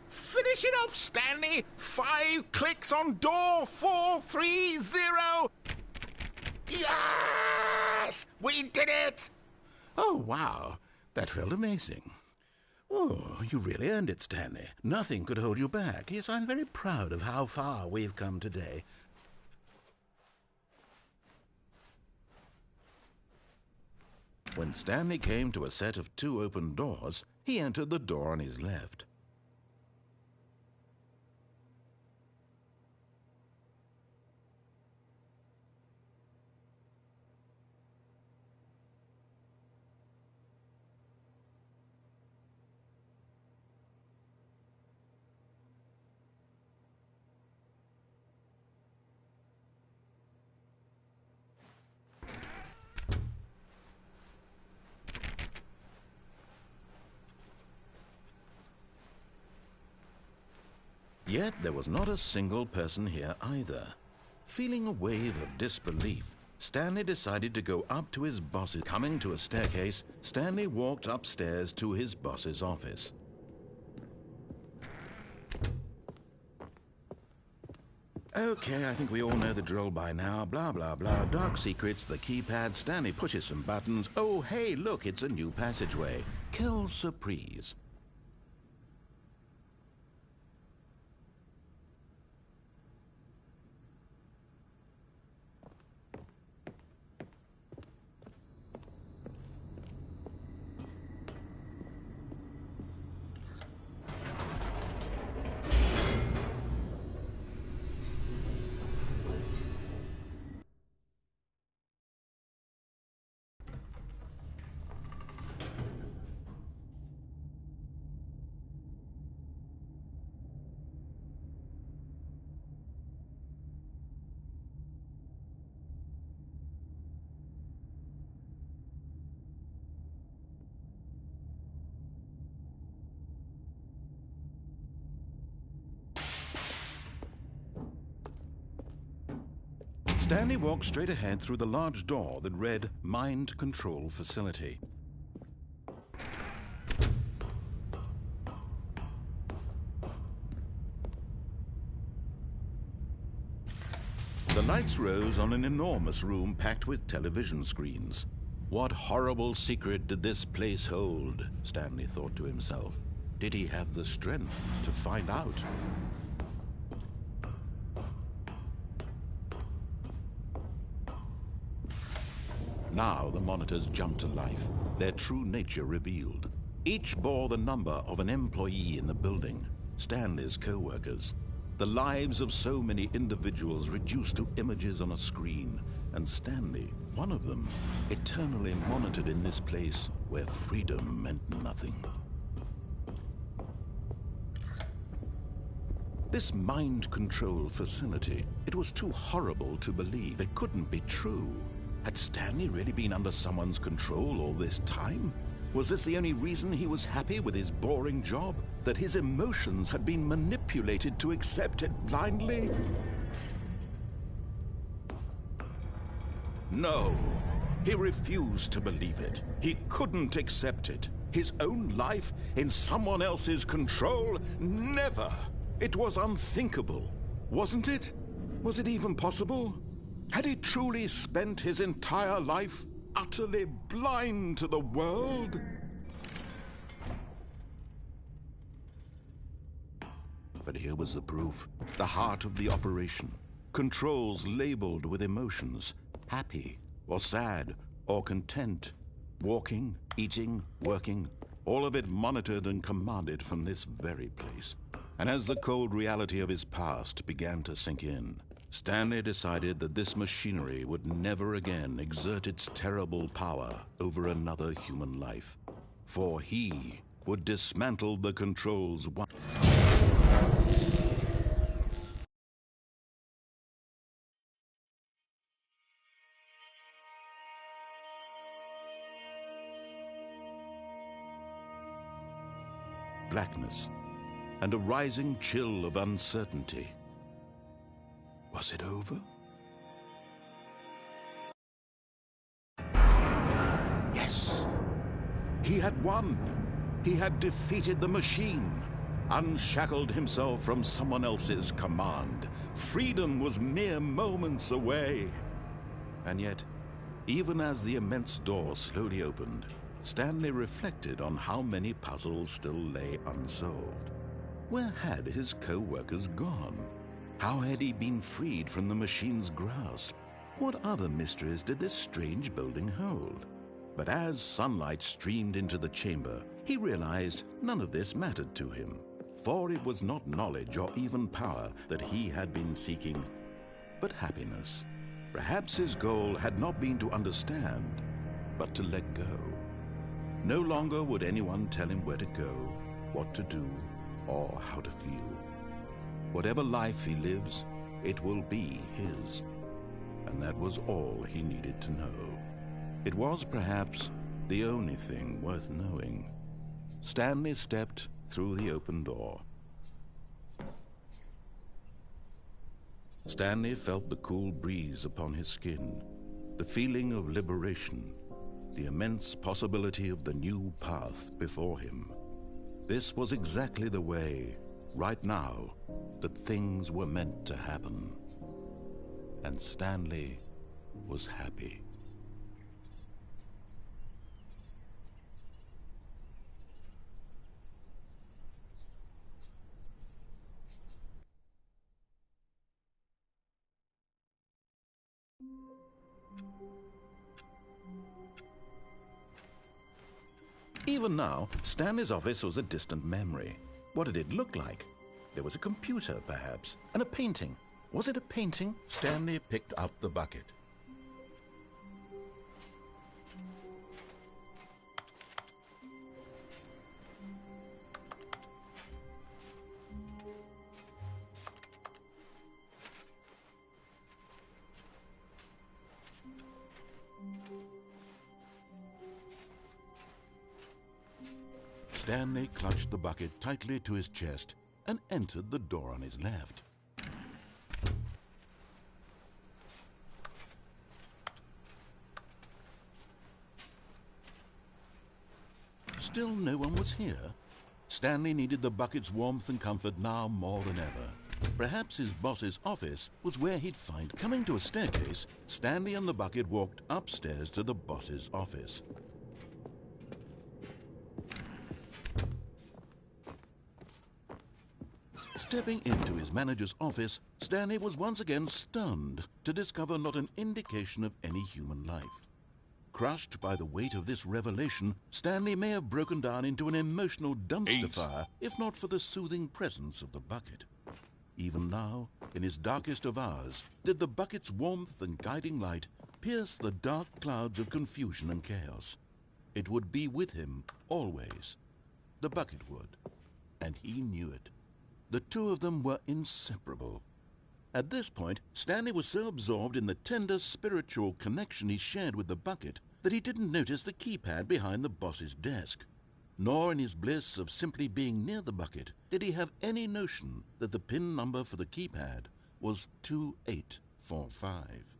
Finish it off, Stanley! 5 clicks on door 430! Yes! We did it! Oh, wow. That felt amazing. Oh, you really earned it, Stanley. Nothing could hold you back. Yes, I'm very proud of how far we've come today. When Stanley came to a set of 2 open doors, he entered the door on his left. Yet there was not a single person here either. Feeling a wave of disbelief, Stanley decided to go up to his boss's. Coming to a staircase, Stanley walked upstairs to his boss's office. Okay, I think we all know the drill by now. Blah, blah, blah. Dark secrets, the keypad. Stanley pushes some buttons. Oh, hey, look, it's a new passageway. Quelle surprise. Stanley walked straight ahead through the large door that read Mind Control Facility. The lights rose on an enormous room packed with television screens. What horrible secret did this place hold? Stanley thought to himself. Did he have the strength to find out? Now the monitors jumped to life, their true nature revealed. Each bore the number of an employee in the building, Stanley's co-workers. The lives of so many individuals reduced to images on a screen, and Stanley, one of them, eternally monitored in this place where freedom meant nothing. This mind control facility, it was too horrible to believe. It couldn't be true. Had Stanley really been under someone's control all this time? Was this the only reason he was happy with his boring job? That his emotions had been manipulated to accept it blindly? No, he refused to believe it. He couldn't accept it. His own life in someone else's control? Never! It was unthinkable, wasn't it? Was it even possible? Had he truly spent his entire life utterly blind to the world? But here was the proof, the heart of the operation. Controls labeled with emotions, happy or sad or content. Walking, eating, working, all of it monitored and commanded from this very place. And as the cold reality of his past began to sink in, Stanley decided that this machinery would never again exert its terrible power over another human life. For he would dismantle the controls once. Blackness and a rising chill of uncertainty. Was it over? Yes! He had won! He had defeated the machine, unshackled himself from someone else's command. Freedom was mere moments away. And yet, even as the immense door slowly opened, Stanley reflected on how many puzzles still lay unsolved. Where had his co-workers gone? How had he been freed from the machine's grasp? What other mysteries did this strange building hold? But as sunlight streamed into the chamber, he realized none of this mattered to him. For it was not knowledge or even power that he had been seeking, but happiness. Perhaps his goal had not been to understand, but to let go. No longer would anyone tell him where to go, what to do, or how to feel. Whatever life he lives, it will be his. And that was all he needed to know. It was perhaps the only thing worth knowing. Stanley stepped through the open door. Stanley felt the cool breeze upon his skin, the feeling of liberation, the immense possibility of the new path before him. This was exactly the way, right now, that things were meant to happen. And Stanley was happy. Even now, Stanley's office was a distant memory. What did it look like? There was a computer, perhaps, and a painting. Was it a painting? Stanley picked up the bucket. Stanley clutched the bucket tightly to his chest and entered the door on his left. still no one was here. Stanley needed the bucket's warmth and comfort now more than ever. Perhaps his boss's office was where he'd find. Coming to a staircase, Stanley and the bucket walked upstairs to the boss's office. Stepping into his manager's office, Stanley was once again stunned to discover not an indication of any human life. Crushed by the weight of this revelation, Stanley may have broken down into an emotional dumpster fire if not for the soothing presence of the bucket. Even now, in his darkest of hours, did the bucket's warmth and guiding light pierce the dark clouds of confusion and chaos. It would be with him always. The bucket would, and he knew it. The two of them were inseparable. At this point, Stanley was so absorbed in the tender spiritual connection he shared with the bucket that he didn't notice the keypad behind the boss's desk. Nor in his bliss of simply being near the bucket did he have any notion that the PIN number for the keypad was 2845.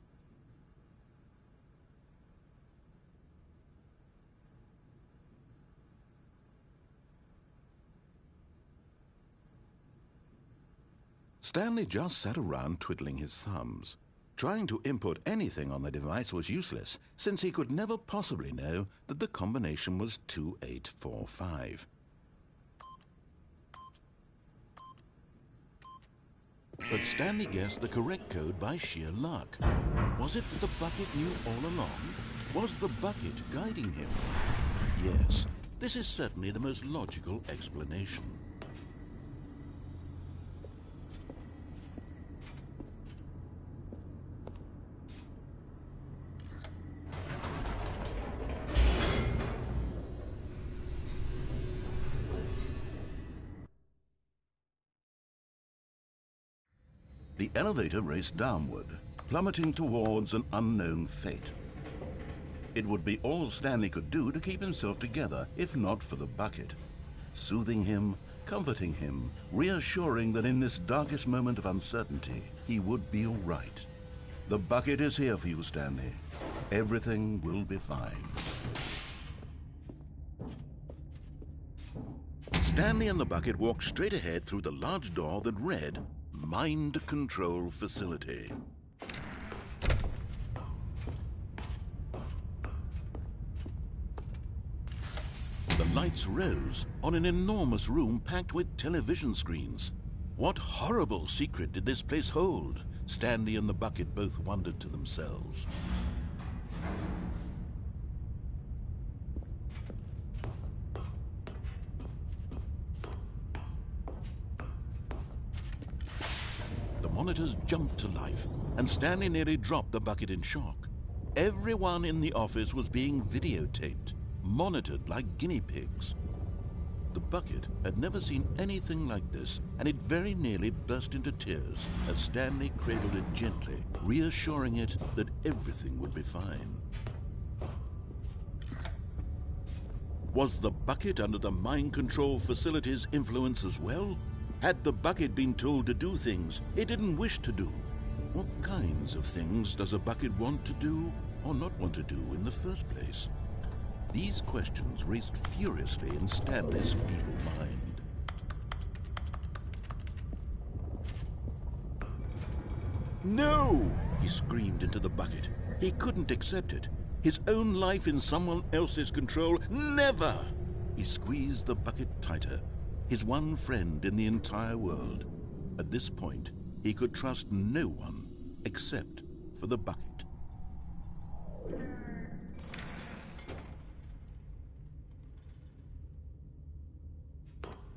Stanley just sat around twiddling his thumbs. Trying to input anything on the device was useless, since he could never possibly know that the combination was 2845. But Stanley guessed the correct code by sheer luck. Was it that the bucket knew all along? Was the bucket guiding him? Yes, this is certainly the most logical explanation. The elevator raced downward, plummeting towards an unknown fate. It would be all Stanley could do to keep himself together, if not for the bucket. Soothing him, comforting him, reassuring that in this darkest moment of uncertainty, he would be all right. The bucket is here for you, Stanley. Everything will be fine. Stanley and the bucket walked straight ahead through the large door that read, Mind Control Facility. The lights rose on an enormous room packed with television screens. What horrible secret did this place hold? Stanley and the bucket both wondered to themselves. The monitors jumped to life, and Stanley nearly dropped the bucket in shock. Everyone in the office was being videotaped, monitored like guinea pigs. The bucket had never seen anything like this, and it very nearly burst into tears as Stanley cradled it gently, reassuring it that everything would be fine. Was the bucket under the mind control facility's influence as well? Had the bucket been told to do things it didn't wish to do? What kinds of things does a bucket want to do or not want to do in the first place? These questions raced furiously in Stanley's feeble mind. No! He screamed into the bucket. He couldn't accept it. His own life in someone else's control, never! He squeezed the bucket tighter. His one friend in the entire world. At this point, he could trust no one except for the bucket.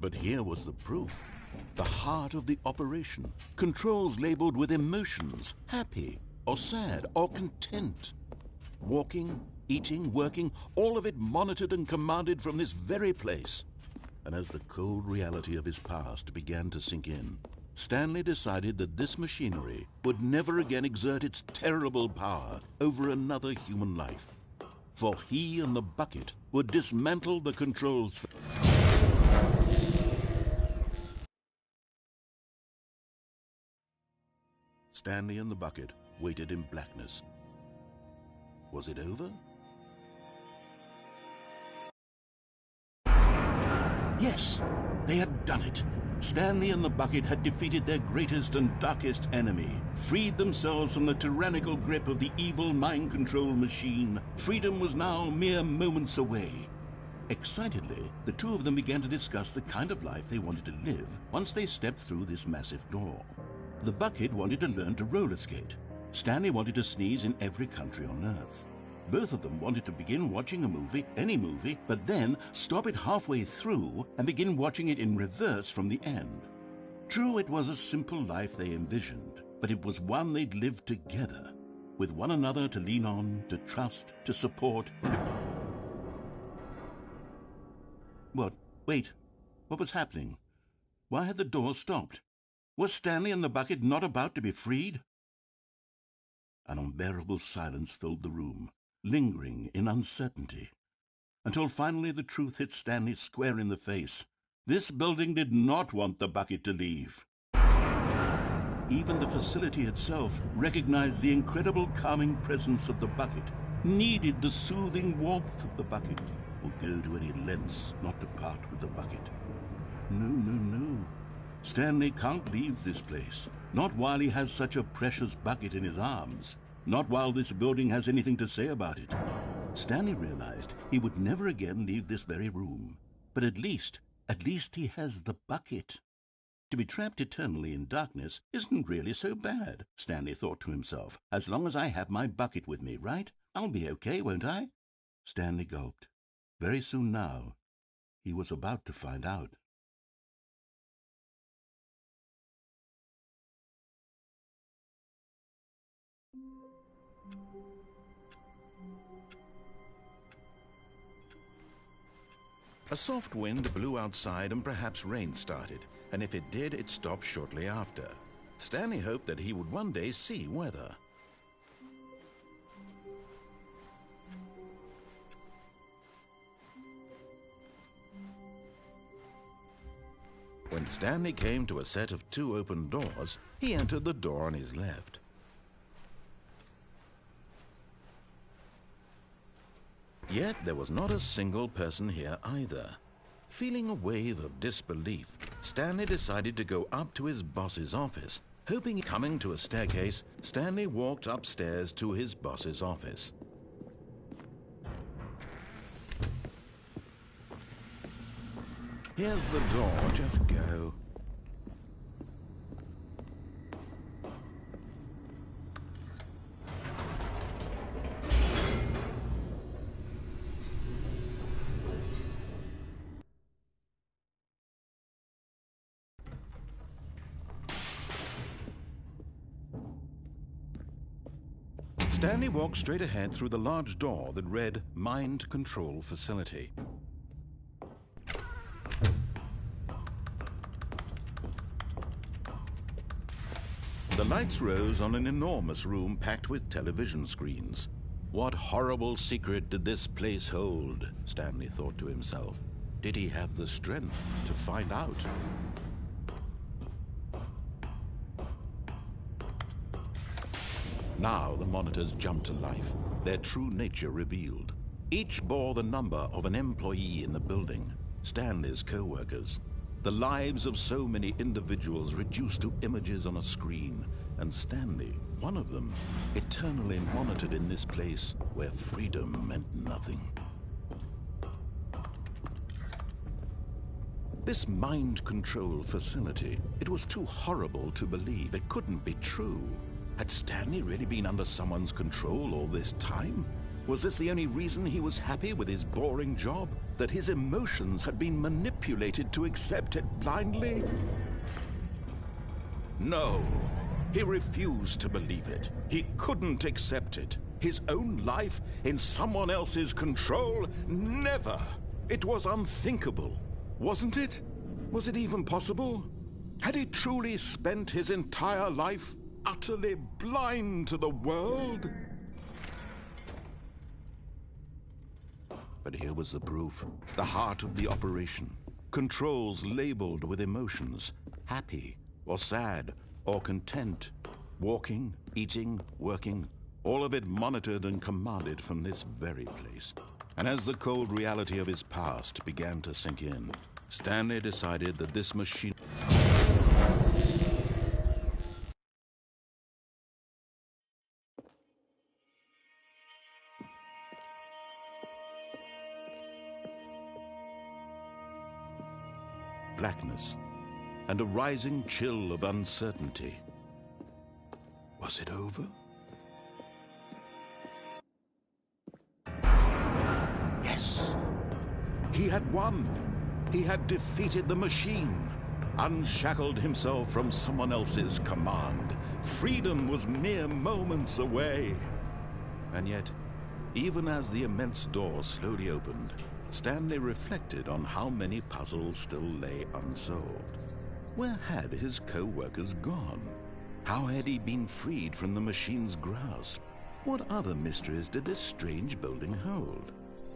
But here was the proof. The heart of the operation. Controls labeled with emotions, happy or sad or content. Walking, eating, working, all of it monitored and commanded from this very place. And as the cold reality of his past began to sink in, Stanley decided that this machinery would never again exert its terrible power over another human life. For he and the bucket would dismantle the controls. Stanley and the bucket waited in blackness. Was it over? They had done it. Stanley and the bucket had defeated their greatest and darkest enemy, freed themselves from the tyrannical grip of the evil mind control machine. Freedom was now mere moments away. Excitedly, the two of them began to discuss the kind of life they wanted to live once they stepped through this massive door. The bucket wanted to learn to roller skate. Stanley wanted to sneeze in every country on Earth. Both of them wanted to begin watching a movie, any movie, but then stop it halfway through and begin watching it in reverse from the end. True, it was a simple life they envisioned, but it was one they'd lived together, with one another to lean on, to trust, to support. What? Wait. What was happening? Why had the door stopped? Was Stanley and the bucket not about to be freed? An unbearable silence filled the room, lingering in uncertainty, until finally the truth hit Stanley square in the face. This building did not want the bucket to leave. Even the facility itself recognized the incredible calming presence of the bucket, needed the soothing warmth of the bucket, would go to any lengths not to part with the bucket. No. Stanley can't leave this place, not while he has such a precious bucket in his arms. Not while this building has anything to say about it. Stanley realized he would never again leave this very room. But at least he has the bucket. To be trapped eternally in darkness isn't really so bad, Stanley thought to himself. As long as I have my bucket with me, right? I'll be okay, won't I? Stanley gulped. Very soon now, he was about to find out. A soft wind blew outside and perhaps rain started, and if it did, it stopped shortly after. Stanley hoped that he would one day see weather. When Stanley came to a set of 2 open doors, he entered the door on his left. Yet there was not a single person here either. Feeling a wave of disbelief, Stanley decided to go up to his boss's office. Coming to a staircase, Stanley walked upstairs to his boss's office. Here's the door, just go. Stanley walked straight ahead through the large door that read Mind Control Facility. The lights rose on an enormous room packed with television screens. What horrible secret did this place hold? Stanley thought to himself. Did he have the strength to find out? Now the monitors jumped to life, their true nature revealed. Each bore the number of an employee in the building, Stanley's co-workers. The lives of so many individuals reduced to images on a screen, and Stanley, one of them, eternally monitored in this place where freedom meant nothing. This mind control facility, it was too horrible to believe. It couldn't be true. Had Stanley really been under someone's control all this time? Was this the only reason he was happy with his boring job? That his emotions had been manipulated to accept it blindly? No, he refused to believe it. He couldn't accept it. His own life in someone else's control? Never! It was unthinkable, wasn't it? Was it even possible? Had he truly spent his entire life utterly blind to the world? But here was the proof, the heart of the operation. Controls labeled with emotions, happy or sad or content. Walking, eating, working, all of it monitored and commanded from this very place. And as the cold reality of his past began to sink in, Stanley decided that this machine... blackness, and a rising chill of uncertainty. Was it over? Yes! He had won! He had defeated the machine, unshackled himself from someone else's command. Freedom was mere moments away. And yet, even as the immense door slowly opened, Stanley reflected on how many puzzles still lay unsolved. Where had his co-workers gone? How had he been freed from the machine's grasp? What other mysteries did this strange building hold?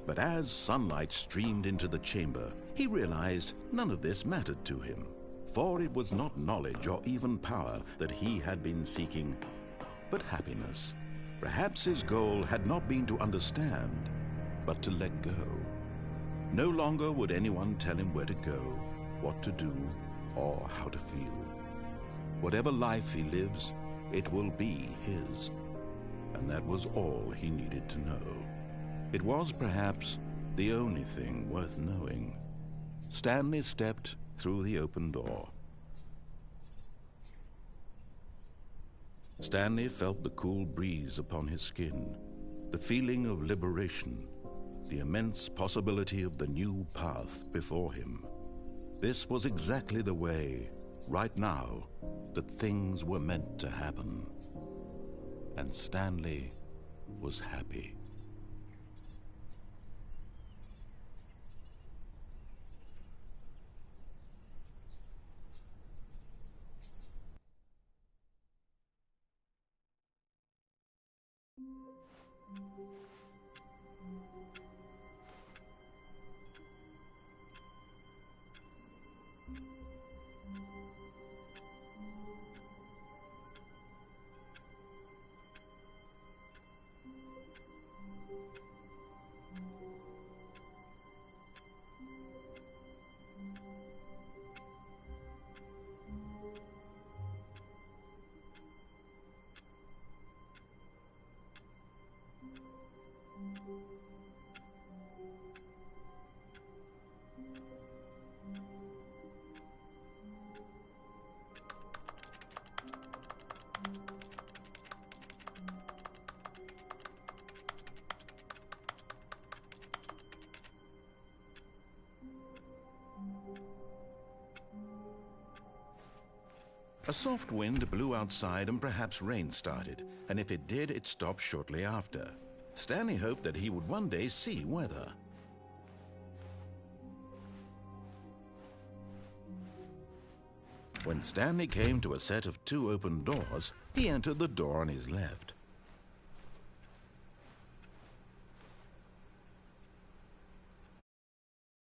But as sunlight streamed into the chamber, he realized none of this mattered to him, for it was not knowledge or even power that he had been seeking, but happiness. Perhaps his goal had not been to understand, but to let go. No longer would anyone tell him where to go, what to do, or how to feel. Whatever life he lives, it will be his. And that was all he needed to know. It was perhaps the only thing worth knowing. Stanley stepped through the open door. Stanley felt the cool breeze upon his skin, the feeling of liberation, the immense possibility of the new path before him. This was exactly the way, right now, that things were meant to happen. And Stanley was happy. A soft wind blew outside and perhaps rain started, and if it did, it stopped shortly after. Stanley hoped that he would one day see weather. When Stanley came to a set of 2 open doors, he entered the door on his left.